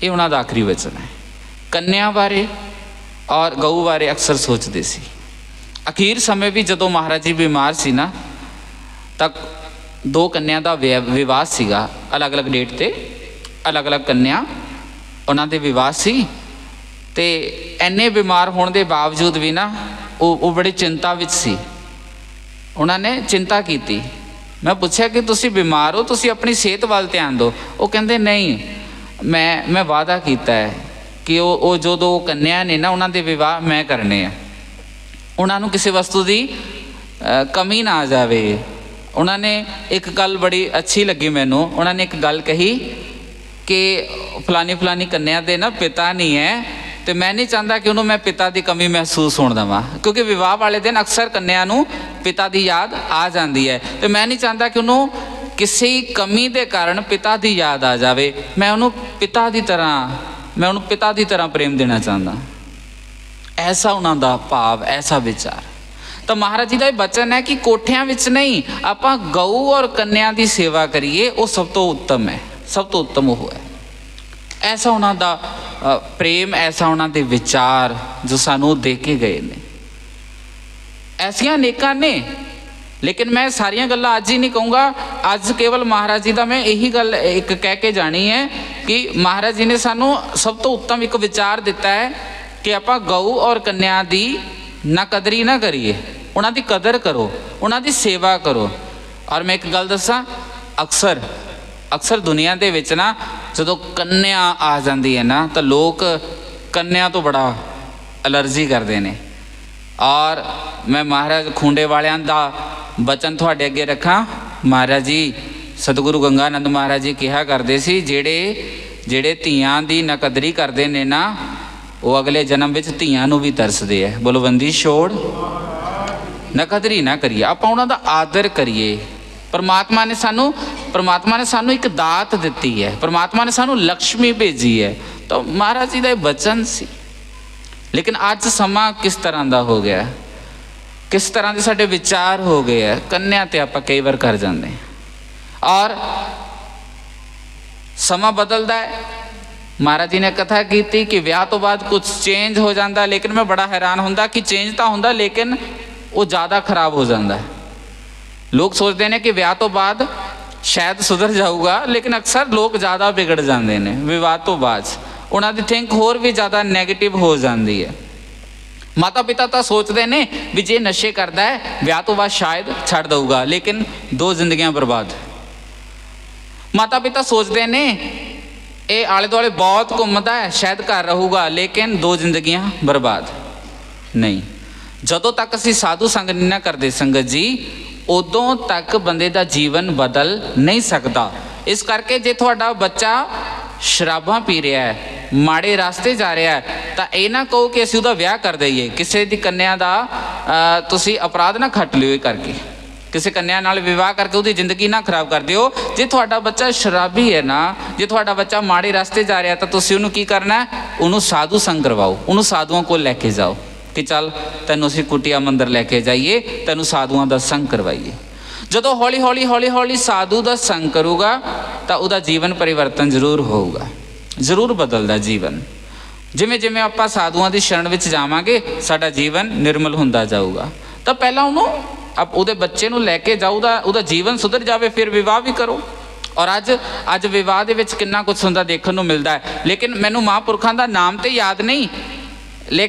ਇਹ ਉਹਨਾਂ ਦਾ ਆਖਰੀ ਵਚਨ ਹੈ। ਕੰਨਿਆ ਬਾਰੇ ਔਰ ਗਊ ਬਾਰੇ ਅਕਸਰ ਸੋਚਦੇ ਸੀ। ਅਖੀਰ ਸਮੇਂ ਵੀ ਜਦੋਂ ਮਹਾਰਾਜ ਜੀ ਬਿਮਾਰ ਸੀ ਨਾ, ਤਾਂ 2 ਕੰਨਿਆ ਦਾ ਵਿਵਾਹ ਸੀਗਾ, ਅਲੱਗ-ਅਲੱਗ ਡੇਟ 'ਤੇ ਅਲੱਗ-ਅਲੱਗ ਕੰਨਿਆ ਉਹਨਾਂ ਦੇ ਵਿਵਾਹ ਸੀ। ਤੇ ਇੰਨੇ ਬਿਮਾਰ ਹੋਣ ਦੇ ਬਾਵਜੂਦ ਵੀ ਨਾ ਉਹ ਬੜੀ ਚਿੰਤਾ ਵਿੱਚ ਸੀ। ਉਹਨਾਂ ਨੇ ਚਿੰਤਾ ਕੀਤੀ। ਮੈਂ ਪੁੱਛਿਆ ਕਿ ਤੁਸੀਂ ਬਿਮਾਰ ਹੋ, ਤੁਸੀਂ ਆਪਣੀ ਸਿਹਤ ਵੱਲ ਧਿਆਨ ਦਿਓ। ਉਹ ਕਹਿੰਦੇ ਨਹੀਂ, ਮੈਂ ਵਾਅਦਾ ਕੀਤਾ ਹੈ ਕਿ ਉਹ ਜੋ 2 ਕੰਨਿਆ ਨੇ ਨਾ, ਉਹਨਾਂ ਦੇ ਵਿਵਾਹ ਮੈਂ ਕਰਨੇ ਆ। ਉਹਨਾਂ ਨੂੰ ਕਿਸੇ ਵਸਤੂ ਦੀ ਕਮੀ ਨਾ ਆ ਜਾਵੇ। ਉਹਨਾਂ ਨੇ ਇੱਕ ਗੱਲ ਬੜੀ ਅੱਛੀ ਲੱਗੀ ਮੈਨੂੰ। ਉਹਨਾਂ ਨੇ ਇੱਕ ਗੱਲ ਕਹੀ ਕਿ ਫਲਾਨੀ ਕੰਨਿਆ ਦੇ ਨਾ ਪਿਤਾ ਨਹੀਂ ਹੈ, ਤੇ ਮੈਂ ਨਹੀਂ ਚਾਹੁੰਦਾ ਕਿ ਉਹਨੂੰ ਮੈਂ ਪਿਤਾ ਦੀ ਕਮੀ ਮਹਿਸੂਸ ਹੋਣ ਦੇਵਾਂ, ਕਿਉਂਕਿ ਵਿਵਾਹ ਵਾਲੇ ਦਿਨ ਅਕਸਰ ਕੰਨਿਆ ਨੂੰ ਪਿਤਾ ਦੀ ਯਾਦ ਆ ਜਾਂਦੀ ਹੈ, ਤੇ ਮੈਂ ਨਹੀਂ ਚਾਹੁੰਦਾ ਕਿ ਉਹਨੂੰ ਕਿਸੇ ਕਮੀ ਦੇ ਕਾਰਨ ਪਿਤਾ ਦੀ ਯਾਦ ਆ ਜਾਵੇ। ਮੈਂ ਉਹਨੂੰ ਪਿਤਾ ਦੀ ਤਰ੍ਹਾਂ ਪ੍ਰੇਮ ਦੇਣਾ ਚਾਹੁੰਦਾ। ਐਸਾ ਉਹਨਾਂ ਦਾ ਭਾਵ, ਐਸਾ ਵਿਚਾਰ। ਤਾਂ ਮਹਾਰਾਜ ਜੀ ਦਾ ਇਹ ਬਚਨ ਹੈ ਕਿ ਕੋਠਿਆਂ ਵਿੱਚ ਨਹੀਂ, ਆਪਾਂ ਗਊ ਔਰ ਕੰਨਿਆ ਦੀ ਸੇਵਾ ਕਰੀਏ, ਉਹ ਸਭ ਤੋਂ ਉੱਤਮ ਹੈ, ਸਭ ਤੋਂ ਉੱਤਮ ਉਹ ਹੈ। ਐਸਾ ਉਹਨਾਂ ਦਾ ਪ੍ਰੇਮ, ਐਸਾ ਉਹਨਾਂ ਦੇ ਵਿਚਾਰ ਜੋ ਸਾਨੂੰ ਦੇ ਕੇ ਗਏ ਨੇ। ਐਸੀਆਂ ਅਨੇਕਾਂ ਨੇ, ਲੇਕਿਨ ਮੈਂ ਸਾਰੀਆਂ ਗੱਲਾਂ ਅੱਜ ਹੀ ਨਹੀਂ ਕਹੂੰਗਾ। ਅੱਜ ਕੇਵਲ ਮਹਾਰਾਜ ਜੀ ਦਾ ਮੈਂ ਇਹੀ ਗੱਲ ਇੱਕ ਕਹਿ ਕੇ ਜਾਣੀ ਹੈ ਕਿ ਮਹਾਰਾਜ ਜੀ ਨੇ ਸਾਨੂੰ ਸਭ ਤੋਂ ਉੱਤਮ ਇੱਕ ਵਿਚਾਰ ਦਿੱਤਾ ਹੈ ਕਿ ਆਪਾਂ ਗਊ ਔਰ ਕੰਨਿਆ ਦੀ ਨਾ ਕਦਰੀ ਨਾ ਕਰੀਏ, ਉਹਨਾਂ ਦੀ ਕਦਰ ਕਰੋ, ਉਹਨਾਂ ਦੀ ਸੇਵਾ ਕਰੋ। ਔਰ ਮੈਂ ਇੱਕ ਗੱਲ ਦੱਸਾਂ, ਅਕਸਰ ਦੁਨੀਆ ਦੇ ਵਿੱਚ ਨਾ ਜਦੋਂ ਕੰਨਿਆ ਆ ਜਾਂਦੀ ਹੈ ਨਾ, ਤਾਂ ਲੋਕ ਕੰਨਿਆ ਤੋਂ ਬੜਾ ਅਲਰਜੀ ਕਰਦੇ ਨੇ। ਔਰ ਮੈਂ ਮਹਾਰਾਜ ਖੁੰਡੇ ਵਾਲਿਆਂ ਦਾ ਬਚਨ ਤੁਹਾਡੇ ਅੱਗੇ ਰੱਖਾਂ। ਮਹਾਰਾਜ ਜੀ ਸਤਿਗੁਰੂ ਗੰਗਾਨੰਦ ਮਹਾਰਾਜ ਜੀ ਕਿਹਾ ਕਰਦੇ ਸੀ, ਜਿਹੜੇ ਧੀਆਂ ਦੀ ਨਕਦਰੀ ਕਰਦੇ ਨੇ ਨਾ, ਉਹ ਅਗਲੇ ਜਨਮ ਵਿੱਚ ਧੀਆਂ ਨੂੰ ਵੀ ਤਰਸਦੇ ਹੈ। ਬੋਲਵੰਦੀ ਛੋੜ ਨਕਦਰੀ ਨਾ ਕਰੀਏ, ਆਪਾਂ ਉਹਨਾਂ ਦਾ ਆਦਰ ਕਰੀਏ। ਪਰਮਾਤਮਾ ਨੇ ਸਾਨੂੰ ਇੱਕ ਦਾਤ ਦਿੱਤੀ ਹੈ, ਪਰਮਾਤਮਾ ਨੇ ਸਾਨੂੰ ਲਕਸ਼ਮੀ ਭੇਜੀ ਹੈ। ਤਾਂ ਮਹਾਰਾਜ ਜੀ ਦਾ ਇਹ ਬਚਨ ਸੀ। ਲੇਕਿਨ ਅੱਜ ਸਮਾਂ ਕਿਸ ਤਰ੍ਹਾਂ ਦਾ ਹੋ ਗਿਆ, ਕਿਸ ਤਰ੍ਹਾਂ ਦੇ ਸਾਡੇ ਵਿਚਾਰ ਹੋ ਗਏ ਹੈ। ਕੰਨਿਆ ਤੇ ਆਪਾਂ ਕਈ ਵਾਰ ਕਰ ਜਾਂਦੇ ਹਾਂ। ਔਰ ਸਮਾਂ ਬਦਲਦਾ ਹੈ। ਮਹਾਰਾਜ ਜੀ ਨੇ ਕਥਾ ਕੀਤੀ ਕਿ ਵਿਆਹ ਤੋਂ ਬਾਅਦ ਕੁਝ ਚੇਂਜ ਹੋ ਜਾਂਦਾ, ਲੇਕਿਨ ਮੈਂ ਬੜਾ ਹੈਰਾਨ ਹੁੰਦਾ ਕਿ ਚੇਂਜ ਤਾਂ ਹੁੰਦਾ, ਲੇਕਿਨ ਉਹ ਜ਼ਿਆਦਾ ਖਰਾਬ ਹੋ ਜਾਂਦਾ ਹੈ। ਲੋਕ ਸੋਚਦੇ ਨੇ ਕਿ ਵਿਆਹ ਤੋਂ ਬਾਅਦ ਸ਼ਾਇਦ ਸੁਧਰ ਜਾਊਗਾ, ਲੇਕਿਨ ਅਕਸਰ ਲੋਕ ਜ਼ਿਆਦਾ ਵਿਗੜ ਜਾਂਦੇ ਨੇ ਵਿਵਾਹ ਤੋਂ ਬਾਅਦ। ਉਹਨਾਂ ਦੀ ਥਿੰਕ ਹੋਰ ਵੀ ਜ਼ਿਆਦਾ ਨੈਗੇਟਿਵ ਹੋ ਜਾਂਦੀ ਹੈ। ਮਾਤਾ ਪਿਤਾ ਤਾਂ ਸੋਚਦੇ ਨੇ ਵੀ ਜੇ ਨਸ਼ੇ ਕਰਦਾ ਹੈ ਵਿਆਹ ਤੋਂ ਬਾਅਦ ਸ਼ਾਇਦ ਛੱਡ ਦਊਗਾ, ਲੇਕਿਨ 2 ਜ਼ਿੰਦਗੀਆਂ ਬਰਬਾਦ। ਮਾਤਾ ਪਿਤਾ ਸੋਚਦੇ ਨੇ ਇਹ ਆਲੇ ਦੁਆਲੇ ਬਹੁਤ ਘੁੰਮਦਾ ਹੈ, ਸ਼ਾਇਦ ਘਰ ਰਹੂਗਾ, ਲੇਕਿਨ 2 ਜ਼ਿੰਦਗੀਆਂ ਬਰਬਾਦ। ਨਹੀਂ, ਜਦੋਂ ਤੱਕ ਅਸੀਂ ਸਾਧੂ ਸੰਗ ਨਹੀਂ ਨਾ ਕਰਦੇ ਸੰਗਤ ਜੀ, ਉਦੋਂ ਤੱਕ ਬੰਦੇ ਦਾ ਜੀਵਨ ਬਦਲ ਨਹੀਂ ਸਕਦਾ। ਇਸ ਕਰਕੇ ਜੇ ਤੁਹਾਡਾ ਬੱਚਾ ਸ਼ਰਾਬਾਂ ਪੀ ਰਿਹਾ ਹੈ, ਮਾੜੇ ਰਸਤੇ ਜਾ ਰਿਹਾ ਹੈ, ਤਾਂ ਇਹ ਨਾ ਕਹੋ ਕਿ ਅਸੀਂ ਉਹਦਾ ਵਿਆਹ ਕਰ ਦਈਏ। ਕਿਸੇ ਦੀ ਕੰਨਿਆ ਦਾ ਤੁਸੀਂ ਅਪਰਾਧ ਨਾ ਖੱਟ ਲਿਓ ਇਹ ਕਰਕੇ, ਕਿਸੇ ਕੰਨਿਆ ਨਾਲ ਵਿਵਾਹ ਕਰਕੇ ਉਹਦੀ ਜ਼ਿੰਦਗੀ ਨਾ ਖਰਾਬ ਕਰ ਦਿਓ। ਜੇ ਤੁਹਾਡਾ ਬੱਚਾ ਸ਼ਰਾਬੀ ਹੈ ਨਾ, ਜੇ ਤੁਹਾਡਾ ਬੱਚਾ ਮਾੜੇ ਰਸਤੇ ਜਾ ਰਿਹਾ, ਤਾਂ ਤੁਸੀਂ ਉਹਨੂੰ ਕੀ ਕਰਨਾ, ਉਹਨੂੰ ਸਾਧੂ ਸੰਗ ਕਰਵਾਓ, ਉਹਨੂੰ ਸਾਧੂਆਂ ਕੋਲ ਲੈ ਕੇ ਜਾਓ ਕਿ ਚੱਲ ਤੈਨੂੰ ਅਸੀਂ ਕੁਟੀਆ ਮੰਦਰ ਲੈ ਕੇ ਜਾਈਏ, ਤੈਨੂੰ ਸਾਧੂਆਂ ਦਾ ਸੰਗ ਕਰਵਾਈਏ। ਜਦੋਂ ਹੌਲੀ ਸਾਧੂ ਦਾ ਸੰਗ ਕਰੂਗਾ ਤਾਂ ਉਹਦਾ ਜੀਵਨ ਪਰਿਵਰਤਨ ਜ਼ਰੂਰ ਹੋਊਗਾ, ਜ਼ਰੂਰ ਬਦਲਦਾ ਜੀਵਨ। ਜਿਵੇਂ ਜਿਵੇਂ ਆਪਾਂ ਸਾਧੂਆਂ ਦੀ ਸ਼ਰਨ ਵਿੱਚ ਜਾਵਾਂਗੇ, ਸਾਡਾ ਜੀਵਨ ਨਿਰਮਲ ਹੁੰਦਾ ਜਾਊਗਾ। ਤਾਂ ਪਹਿਲਾਂ ਉਹਦੇ ਬੱਚੇ ਨੂੰ ਲੈ ਕੇ ਜਾਓ, ਉਹਦਾ ਜੀਵਨ ਸੁਧਰ ਜਾਵੇ, ਫਿਰ ਵਿਵਾਹ ਵੀ ਕਰੋ। ਔਰ ਅੱਜ ਵਿਵਾਹ ਦੇ ਵਿੱਚ ਕਿੰਨਾ ਕੁਛ ਹੁੰਦਾ ਦੇਖਣ ਨੂੰ ਮਿਲਦਾ ਹੈ। ਲੇਕਿਨ ਮੈਨੂੰ ਮਹਾਂਪੁਰਖਾਂ ਦਾ ਨਾਮ ਤੇ ਯਾਦ ਨਹੀਂ,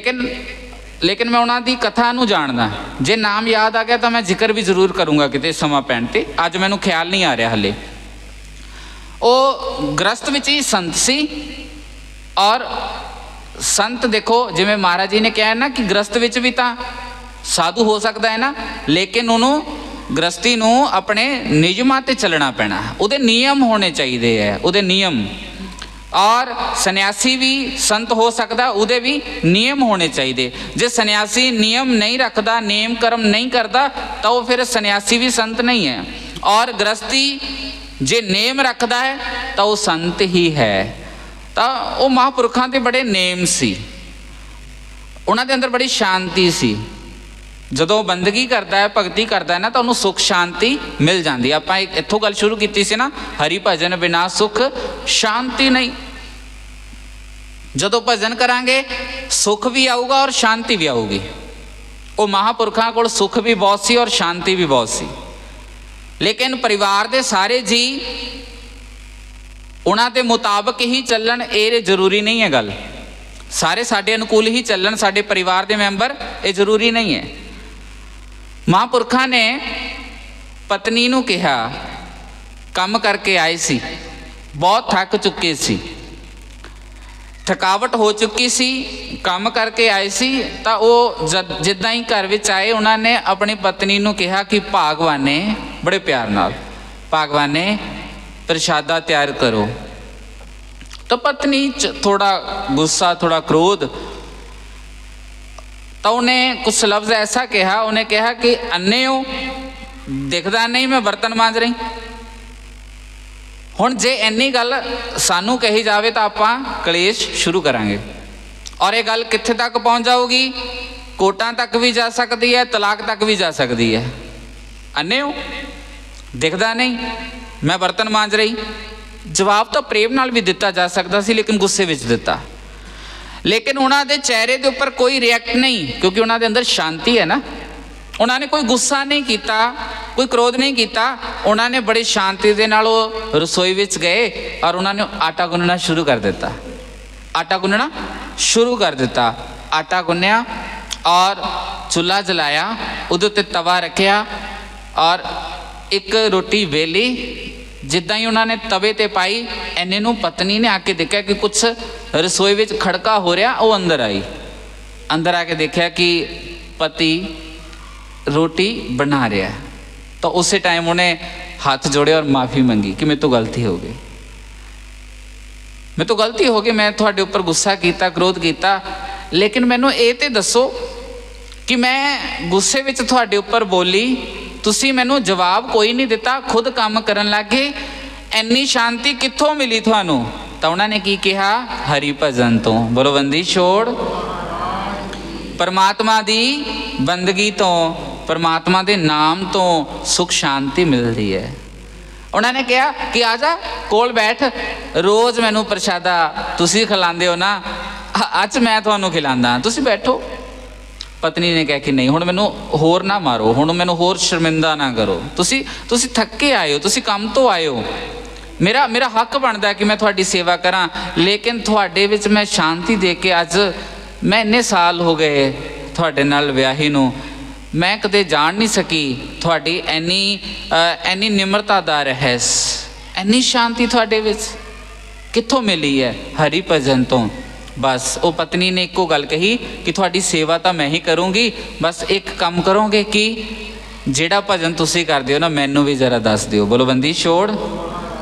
ਲੇਕਿਨ ਮੈਂ ਉਹਨਾਂ ਦੀ ਕਥਾ ਨੂੰ ਜਾਣਦਾ। ਜੇ ਨਾਮ ਯਾਦ ਆ ਗਿਆ ਤਾਂ ਮੈਂ ਜ਼ਿਕਰ ਵੀ ਜ਼ਰੂਰ ਕਰੂੰਗਾ ਕਿਤੇ ਸਮਾਂ ਪੈਣ ਤੇ। ਅੱਜ ਮੈਨੂੰ ਖਿਆਲ ਨਹੀਂ ਆ ਰਿਹਾ ਹਲੇ। ਉਹ ਗ੍ਰਸਤ ਵਿੱਚ ਹੀ ਸੰਤ ਸੀ। ਔਰ ਸੰਤ ਦੇਖੋ, ਜਿਵੇਂ ਮਹਾਰਾਜ ਜੀ ਨੇ ਕਿਹਾ ਨਾ ਕਿ ਗ੍ਰਸਤ ਵਿੱਚ ਵੀ ਤਾਂ ਸਾਧੂ ਹੋ ਸਕਦਾ ਹੈ ਨਾ, ਲੇਕਿਨ ਉਹਨੂੰ ਗ੍ਰਸਤੀ ਨੂੰ ਆਪਣੇ ਨਿਯਮਾਂ ਤੇ ਚੱਲਣਾ ਪੈਣਾ, ਉਹਦੇ ਨਿਯਮ ਹੋਣੇ ਚਾਹੀਦੇ ਹੈ, ਉਹਦੇ ਨਿਯਮ। ਔਰ ਸੰਨਿਆਸੀ ਵੀ ਸੰਤ ਹੋ ਸਕਦਾ, ਉਹਦੇ ਵੀ ਨਿਯਮ ਹੋਣੇ ਚਾਹੀਦੇ। ਜੇ ਸੰਨਿਆਸੀ ਨਿਯਮ ਨਹੀਂ ਰੱਖਦਾ, ਨੇਮ ਕਰਮ ਨਹੀਂ ਕਰਦਾ, ਤਾਂ ਉਹ ਫਿਰ ਸੰਨਿਆਸੀ ਵੀ ਸੰਤ ਨਹੀਂ ਹੈ। ਔਰ ਗ੍ਰਸਤੀ ਜੇ ਨੇਮ ਰੱਖਦਾ ਹੈ ਤਾਂ ਉਹ ਸੰਤ ਹੀ ਹੈ। ਤਾਂ ਉਹ ਮਹਾਂਪੁਰਖਾਂ ਦੇ ਬੜੇ ਨੇਮ ਸੀ, ਉਹਨਾਂ ਦੇ ਅੰਦਰ ਬੜੀ ਸ਼ਾਂਤੀ ਸੀ। ਜਦੋਂ ਬੰਦਗੀ ਕਰਦਾ ਹੈ, ਭਗਤੀ ਕਰਦਾ ਹੈ ਨਾ, ਤਾਂ ਉਹਨੂੰ ਸੁੱਖ ਸ਼ਾਂਤੀ ਮਿਲ ਜਾਂਦੀ ਹੈ। ਆਪਾਂ ਇੱਥੋਂ ਗੱਲ ਸ਼ੁਰੂ ਕੀਤੀ ਸੀ ਨਾ, ਹਰੀ ਭਜਨ ਬਿਨਾ ਸੁੱਖ ਸ਼ਾਂਤੀ ਨਹੀਂ। ਜਦੋਂ ਭਜਨ ਕਰਾਂਗੇ ਸੁੱਖ ਵੀ ਆਊਗਾ ਔਰ ਸ਼ਾਂਤੀ ਵੀ ਆਊਗੀ। ਉਹ ਮਹਾਂਪੁਰਖਾਂ ਕੋਲ ਸੁੱਖ ਵੀ ਬਹੁਤ ਸੀ ਔਰ ਸ਼ਾਂਤੀ ਵੀ ਬਹੁਤ ਸੀ, ਲੇਕਿਨ ਪਰਿਵਾਰ ਦੇ ਸਾਰੇ ਜੀ ਉਹਨਾਂ ਦੇ ਮੁਤਾਬਕ ਹੀ ਚੱਲਣ, ਇਹ ਜ਼ਰੂਰੀ ਨਹੀਂ ਹੈ ਗੱਲ। ਸਾਰੇ ਸਾਡੇ ਅਨੁਕੂਲ ਹੀ ਚੱਲਣ, ਸਾਡੇ ਪਰਿਵਾਰ ਦੇ ਮੈਂਬਰ, ਇਹ ਜ਼ਰੂਰੀ ਨਹੀਂ ਹੈ। ਮਹਾਂਪੁਰਖਾਂ ਨੇ ਪਤਨੀ ਨੂੰ ਕਿਹਾ, ਕੰਮ ਕਰਕੇ ਆਏ ਸੀ, ਬਹੁਤ ਥੱਕ ਚੁੱਕੇ ਸੀ, ਥਕਾਵਟ ਹੋ ਚੁੱਕੀ ਸੀ, ਕੰਮ ਕਰਕੇ ਆਏ ਸੀ, ਤਾਂ ਉਹ ਜਿੱਦਾਂ ਹੀ ਘਰ ਵਿੱਚ ਆਏ ਉਹਨਾਂ ਨੇ ਆਪਣੀ ਪਤਨੀ ਨੂੰ ਕਿਹਾ ਕਿ ਭਾਗਵਾਨੇ, ਬੜੇ ਪਿਆਰ ਨਾਲ, ਭਾਗਵਾਨੇ ਪ੍ਰਸ਼ਾਦਾ ਤਿਆਰ ਕਰੋ। ਤਾਂ ਪਤਨੀ 'ਚ ਥੋੜਾ ਗੁੱਸਾ, ਥੋੜਾ ਕ੍ਰੋਧ, ਤਾਂ ਉਹਨੇ ਕੁਛ ਲਫ਼ਜ਼ ਐਸਾ ਕਿਹਾ, ਉਹਨੇ ਕਿਹਾ ਕਿ ਅੰਨੇ ਹੋ, ਦਿਖਦਾ ਨਹੀਂ ਮੈਂ ਬਰਤਨ ਮਾਂਜ ਰਹੀ। ਹੁਣ ਜੇ ਇੰਨੀ ਗੱਲ ਸਾਨੂੰ ਕਹੀ ਜਾਵੇ ਤਾਂ ਆਪਾਂ ਕਲੇਸ਼ ਸ਼ੁਰੂ ਕਰਾਂਗੇ, ਔਰ ਇਹ ਗੱਲ ਕਿੱਥੇ ਤੱਕ ਪਹੁੰਚ ਜਾਊਗੀ? ਕੋਰਟਾਂ ਤੱਕ ਵੀ ਜਾ ਸਕਦੀ ਹੈ, ਤਲਾਕ ਤੱਕ ਵੀ ਜਾ ਸਕਦੀ ਹੈ। ਅੰਨੇ ਹੋ, ਦਿਖਦਾ ਨਹੀਂ ਮੈਂ ਬਰਤਨ ਮਾਂਜ ਰਹੀ। ਜਵਾਬ ਤਾਂ ਪ੍ਰੇਮ ਨਾਲ ਵੀ ਦਿੱਤਾ ਜਾ ਸਕਦਾ ਸੀ, ਲੇਕਿਨ ਗੁੱਸੇ ਵਿੱਚ ਦਿੱਤਾ। ਲੇਕਿਨ ਉਹਨਾਂ ਦੇ ਚਿਹਰੇ ਦੇ ਉੱਪਰ ਕੋਈ ਰਿਐਕਟ ਨਹੀਂ, ਕਿਉਂਕਿ ਉਹਨਾਂ ਦੇ ਅੰਦਰ ਸ਼ਾਂਤੀ ਹੈ ਨਾ। ਉਹਨਾਂ ਨੇ ਕੋਈ ਗੁੱਸਾ ਨਹੀਂ ਕੀਤਾ, ਕੋਈ ਕ੍ਰੋਧ ਨਹੀਂ ਕੀਤਾ। ਉਹਨਾਂ ਨੇ ਬੜੀ ਸ਼ਾਂਤੀ ਦੇ ਨਾਲ ਉਹ ਰਸੋਈ ਵਿੱਚ ਗਏ ਔਰ ਉਹਨਾਂ ਨੇ ਆਟਾ ਗੁੰਨਣਾ ਸ਼ੁਰੂ ਕਰ ਦਿੱਤਾ। ਆਟਾ ਗੁੰਨਣਾ ਸ਼ੁਰੂ ਕਰ ਦਿੱਤਾ। ਆਟਾ ਗੁੰਨਿਆ ਔਰ ਚੁੱਲ੍ਹਾ ਜਲਾਇਆ, ਉਹਦੇ ਉੱਤੇ ਤਵਾ ਰੱਖਿਆ ਔਰ ਇੱਕ ਰੋਟੀ ਵੇਲੀ। ਜਿੱਦਾਂ ਹੀ ਉਹਨਾਂ ਨੇ ਤਵੇ 'ਤੇ ਪਾਈ, ਇੰਨੇ ਨੂੰ ਪਤਨੀ ਨੇ ਆ ਕੇ ਦੇਖਿਆ ਕਿ ਕੁਛ ਰਸੋਈ ਵਿੱਚ ਖੜਕਾ ਹੋ ਰਿਹਾ। ਉਹ ਅੰਦਰ ਆਈ, ਅੰਦਰ ਆ ਕੇ ਦੇਖਿਆ ਕਿ ਪਤੀ ਰੋਟੀ ਬਣਾ ਰਿਹਾ। ਤਾਂ ਉਸੇ ਟਾਈਮ ਉਹਨੇ ਹੱਥ ਜੋੜੇ ਔਰ ਮਾफ़ੀ ਮੰਗੀ ਕਿ ਮੇਰੇ ਤੋਂ ਗਲਤੀ ਹੋ ਗਈ, ਮੇਰੇ ਤੋਂ ਗਲਤੀ ਹੋ ਗਈ, ਮੈਂ ਤੁਹਾਡੇ ਉੱਪਰ ਗੁੱਸਾ ਕੀਤਾ, ਕ੍ਰੋਧ ਕੀਤਾ, ਲੇਕਿਨ ਮੈਨੂੰ ਇਹ ਤਾਂ ਦੱਸੋ ਕਿ ਮੈਂ ਗੁੱਸੇ ਵਿੱਚ ਤੁਹਾਡੇ ਉੱਪਰ ਬੋਲੀ, ਤੁਸੀਂ ਮੈਨੂੰ ਜਵਾਬ ਕੋਈ ਨਹੀਂ ਦਿੱਤਾ, ਖੁਦ ਕੰਮ ਕਰਨ ਲੱਗ ਗਏ, ਇੰਨੀ ਸ਼ਾਂਤੀ ਕਿੱਥੋਂ ਮਿਲੀ ਤੁਹਾਨੂੰ? ਤਾਂ ਉਹਨਾਂ ਨੇ ਕੀ ਕਿਹਾ? ਹਰੀ ਭਜਨ ਤੋਂ। ਬੋਲੋ ਬੰਦੀ ਛੋੜ। ਪਰਮਾਤਮਾ ਦੀ ਬੰਦਗੀ ਤੋਂ, ਪਰਮਾਤਮਾ ਦੇ ਨਾਮ ਤੋਂ ਸੁੱਖ ਸ਼ਾਂਤੀ ਮਿਲਦੀ ਹੈ। ਉਹਨਾਂ ਨੇ ਕਿਹਾ ਕਿ ਆ ਜਾ ਕੋਲ ਬੈਠ, ਰੋਜ਼ ਮੈਨੂੰ ਪ੍ਰਸ਼ਾਦਾ ਤੁਸੀਂ ਖਿਲਾਉਂਦੇ ਹੋ ਨਾ, ਅੱਜ ਮੈਂ ਤੁਹਾਨੂੰ ਖਿਲਾਉਂਦਾ, ਤੁਸੀਂ ਬੈਠੋ। ਪਤਨੀ ਨੇ ਕਿਹਾ ਕਿ ਨਹੀਂ, ਹੁਣ ਮੈਨੂੰ ਹੋਰ ਨਾ ਮਾਰੋ, ਹੁਣ ਮੈਨੂੰ ਹੋਰ ਸ਼ਰਮਿੰਦਾ ਨਾ ਕਰੋ, ਤੁਸੀਂ ਥੱਕੇ ਆਏ ਹੋ, ਤੁਸੀਂ ਕੰਮ ਤੋਂ ਆਏ ਹੋ, ਮੇਰਾ ਹੱਕ ਬਣਦਾ ਕਿ ਮੈਂ ਤੁਹਾਡੀ ਸੇਵਾ ਕਰਾਂ, ਲੇਕਿਨ ਤੁਹਾਡੇ ਵਿੱਚ ਮੈਂ ਸ਼ਾਂਤੀ ਦੇ ਕੇ, ਅੱਜ ਮੈਂ ਇੰਨੇ ਸਾਲ ਹੋ ਗਏ ਤੁਹਾਡੇ ਨਾਲ ਵਿਆਹੀ ਨੂੰ, ਮੈਂ ਕਦੇ ਜਾਣ ਨਹੀਂ ਸਕੀ ਤੁਹਾਡੀ ਇੰਨੀ ਨਿਮਰਤਾ ਦਾ ਰਹਿਸ, ਇੰਨੀ ਸ਼ਾਂਤੀ ਤੁਹਾਡੇ ਵਿੱਚ ਕਿੱਥੋਂ ਮਿਲੀ ਹੈ? ਹਰੀ ਭਜਨ ਤੋਂ। ਬਸ ਉਹ ਪਤਨੀ ਨੇ ਇੱਕੋ ਗੱਲ ਕਹੀ ਕਿ ਤੁਹਾਡੀ ਸੇਵਾ ਤਾਂ ਮੈਂ ਹੀ ਕਰੂੰਗੀ, ਬਸ ਇੱਕ ਕੰਮ ਕਰੋਗੇ ਕਿ ਜਿਹੜਾ ਭਜਨ ਤੁਸੀਂ ਕਰਦੇ ਹੋ ਨਾ, ਮੈਨੂੰ ਵੀ ਜ਼ਰਾ ਦੱਸ ਦਿਓ। ਬੋਲੋ ਬੰਦੀ ਛੋੜ।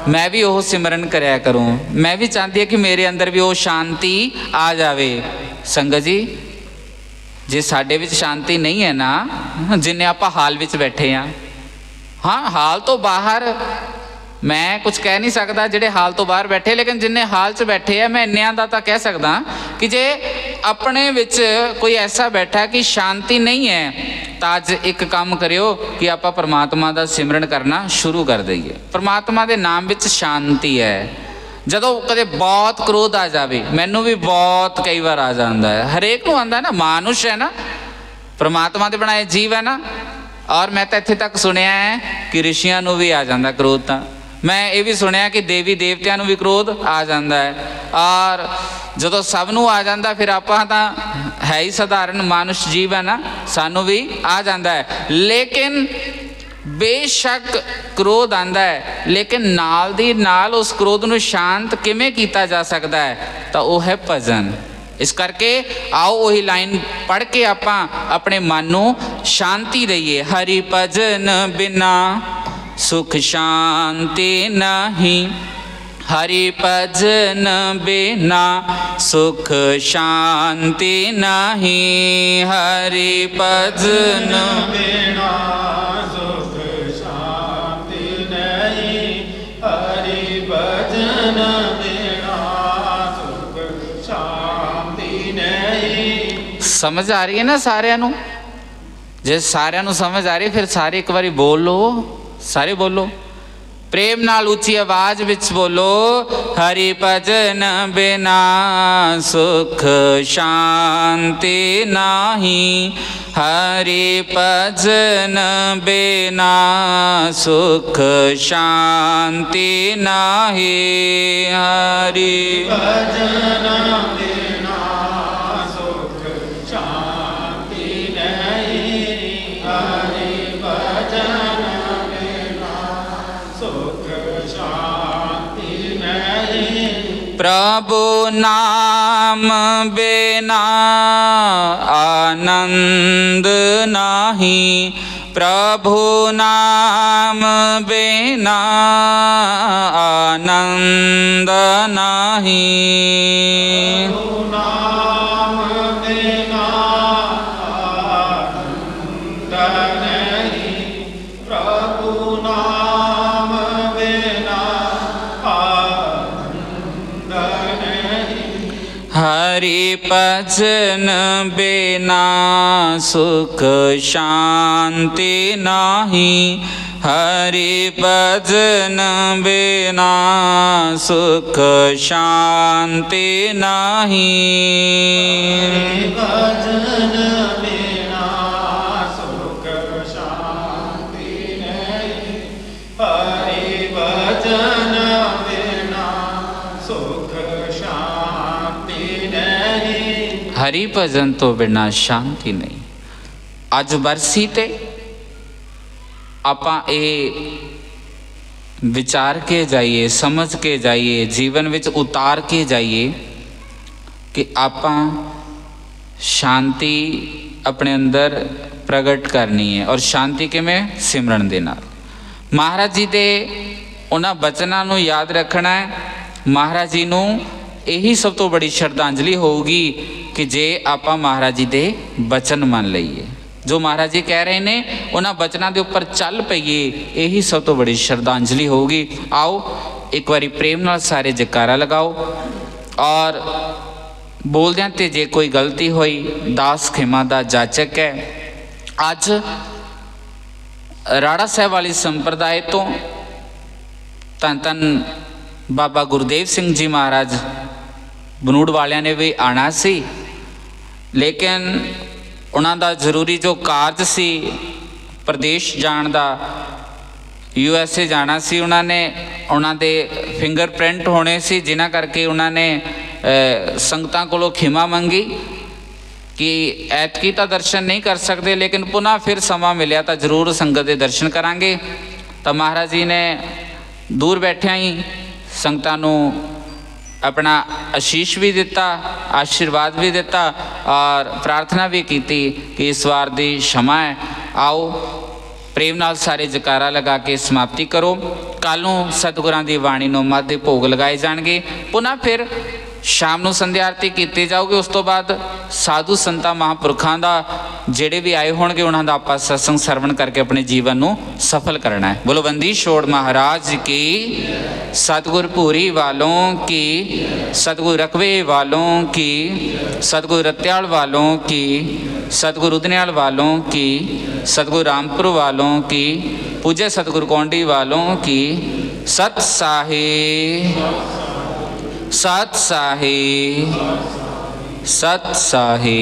ਮੈਂ ਵੀ ਉਹ ਸਿਮਰਨ ਕਰਿਆ ਕਰੂੰ, ਮੈਂ ਵੀ ਚਾਹੁੰਦੀ ਹਾਂ ਕਿ ਮੇਰੇ ਅੰਦਰ ਵੀ ਉਹ ਸ਼ਾਂਤੀ ਆ ਜਾਵੇ। ਸੰਗਤ ਜੀ, ਜੇ ਸਾਡੇ ਵਿੱਚ ਸ਼ਾਂਤੀ ਨਹੀਂ ਹੈ ਨਾ, ਜਿੰਨੇ ਆਪਾਂ ਹਾਲ ਵਿੱਚ ਬੈਠੇ ਹਾਂ, ਹਾਂ ਹਾਲ ਤੋਂ ਬਾਹਰ ਮੈਂ ਕੁਝ ਕਹਿ ਨਹੀਂ ਸਕਦਾ ਜਿਹੜੇ ਹਾਲ ਤੋਂ ਬਾਹਰ ਬੈਠੇ, ਲੇਕਿਨ ਜਿੰਨੇ ਹਾਲ 'ਚ ਬੈਠੇ ਆ, ਮੈਂ ਇੰਨਿਆਂ ਦਾ ਤਾਂ ਕਹਿ ਸਕਦਾ ਕਿ ਜੇ ਆਪਣੇ ਵਿੱਚ ਕੋਈ ਐਸਾ ਬੈਠਾ ਕਿ ਸ਼ਾਂਤੀ ਨਹੀਂ ਹੈ, ਤਾਂ ਅੱਜ ਇੱਕ ਕੰਮ ਕਰਿਓ ਕਿ ਆਪਾਂ ਪਰਮਾਤਮਾ ਦਾ ਸਿਮਰਨ ਕਰਨਾ ਸ਼ੁਰੂ ਕਰ ਦਈਏ। ਪਰਮਾਤਮਾ ਦੇ ਨਾਮ ਵਿੱਚ ਸ਼ਾਂਤੀ ਹੈ। ਜਦੋਂ ਕਦੇ ਬਹੁਤ ਕ੍ਰੋਧ ਆ ਜਾਵੇ, ਮੈਨੂੰ ਵੀ ਬਹੁਤ ਕਈ ਵਾਰ ਆ ਜਾਂਦਾ ਹੈ, ਹਰੇਕ ਨੂੰ ਆਉਂਦਾ ਨਾ, ਮਾਨੁਸ਼ ਹੈ ਨਾ, ਪਰਮਾਤਮਾ ਦੇ ਬਣਾਏ ਜੀਵ ਹੈ ਨਾ। ਔਰ ਮੈਂ ਤਾਂ ਇੱਥੇ ਤੱਕ ਸੁਣਿਆ ਹੈ ਕਿ ਰਿਸ਼ੀਆਂ ਨੂੰ ਵੀ ਆ ਜਾਂਦਾ ਕ੍ਰੋਧ। ਤਾਂ ਮੈਂ ਇਹ ਵੀ ਸੁਣਿਆ ਕਿ ਦੇਵੀ ਦੇਵਤਿਆਂ ਨੂੰ ਵੀ ਕ੍ਰੋਧ ਆ ਜਾਂਦਾ ਹੈ। ਔਰ ਜਦੋਂ ਸਭ ਨੂੰ ਆ ਜਾਂਦਾ, ਫਿਰ ਆਪਾਂ ਤਾਂ ਹੈ ਹੀ ਸਧਾਰਨ ਮਾਨੁਸ਼ ਜੀਵ ਹੈ ਨਾ, ਸਾਨੂੰ ਵੀ ਆ ਜਾਂਦਾ ਹੈ। ਲੇਕਿਨ ਬੇਸ਼ੱਕ ਕ੍ਰੋਧ ਆਉਂਦਾ ਹੈ, ਲੇਕਿਨ ਨਾਲ ਦੀ ਨਾਲ ਉਸ ਕ੍ਰੋਧ ਨੂੰ ਸ਼ਾਂਤ ਕਿਵੇਂ ਕੀਤਾ ਜਾ ਸਕਦਾ ਹੈ? ਤਾਂ ਉਹ ਹੈ ਭਜਨ। ਇਸ ਕਰਕੇ ਆਓ ਉਹੀ ਲਾਈਨ ਪੜ੍ਹ ਕੇ ਆਪਾਂ ਆਪਣੇ ਮਨ ਨੂੰ ਸ਼ਾਂਤੀ ਦਈਏ। ਹਰੀ ਭਜਨ ਬਿਨਾ ਸੁਖ ਸ਼ਾਂਤੀ ਨਹੀਂ, हरि भजन बिना सुख शांति नहीं, हरि भजन बिना सुख शांति नहीं, हरि भजन बिना सुख शांति नहीं। समझ आ रही है ना सारिਆਂ ਨੂੰ? जे सारिਆਂ ਨੂੰ समझ आ रही फिर सारे एक बारी बोलो, सारे बोलो प्रेम नाल उची आवाज विच बोलो। हरि भजन बिना सुख शांति नाही, हरि भजन बिना सुख शांति नाही। हरि भजन बिना सुख शांति नहीं, हरि भजन बिना सुख शांति नहीं। प्रभु नाम बिना आनंद नाही, प्रभु नाम बिना आनंद नाही। नाम बिना आनंद नहीं, प्रभु नाम बिना आनंद नहीं। हरि भजन बिना सुख शांति नाही, हरि भजन बिना सुख शांति नाही। भजन बिना सुख शांति नहीं, हरि भजन बिना सुख शांति नहीं। हरि भजन तो बिना शांति नहीं। अज बरसी ते आपां विचार के जाइए, समझ के जाइए, जीवन विच उतार के जाइए कि आपां शांति अपने अंदर प्रगट करनी है। और शांति किवें? सिमरन दे नाल। महाराज जी दे उन्हां बचनां नूं याद रखना है। महाराज जी नूं यही सब तो बड़ी श्रद्धांजलि होगी कि जे आपां महाराज जी दे बचन मान लईए। जो महाराज जी कह रहे ने उन्हां बचनां दे उपर चल पईए, यही सब तो बड़ी श्रद्धांजलि होगी। आओ एक बारी प्रेम नाल सारे जयकारा लगाओ। और बोलदियां ते जे कोई गलती होई दास खिमा दा जाचक है। अज राड़ा साहब वाली संप्रदाय तो धन धन बाबा गुरदेव सिंह जी महाराज बਨੂੜ वालियां ने भी आना सी, लेकिन उन्हां दा जरूरी जो कारज सी प्रदेश जाण दा, USA जाना सी, उन्होंने उन्होंने फिंगरप्रिंट होने सी, जिन्हां करके उन्होंने संगतां कोलों खिमा मंगी कि ऐतकी तो दर्शन नहीं कर सकते, लेकिन पुनः फिर समा मिलिया तो जरूर संगत के दर्शन करांगे। तो महाराज जी ने दूर बैठिया ही संगतां नूं अपना आशीष भी दिता, आशीर्वाद भी दिता और प्रार्थना भी की कि इस बार दी क्षमा है। आओ प्रेम नाल सारे जयकारा लगा के समाप्ति करो। कल नूं सतगुरां दी बाणी नूं मध्य भोग लगाए जाणगे। पुनः फिर शाम नूं संध्या आरती की जाऊगी। उस तो बाद साधु संतां महापुरखां दा ਜਿਹੜੇ भी आए होणगे उन्हां दा आपां सत्संग सरवण करके अपने जीवन नूं सफल करना है। बोलो बंदी छोड़ महाराज की, सतगुर भूरी वालों की, सतगुर रकवे वालों की, सतगुर रत्याल वालों की, सतगुर उदन्याल वालों की, सतगुर रामपुर वालों की, पूज्य सतगुर कौंडी वालों की। सत साहे, सत साहे, सत साहे।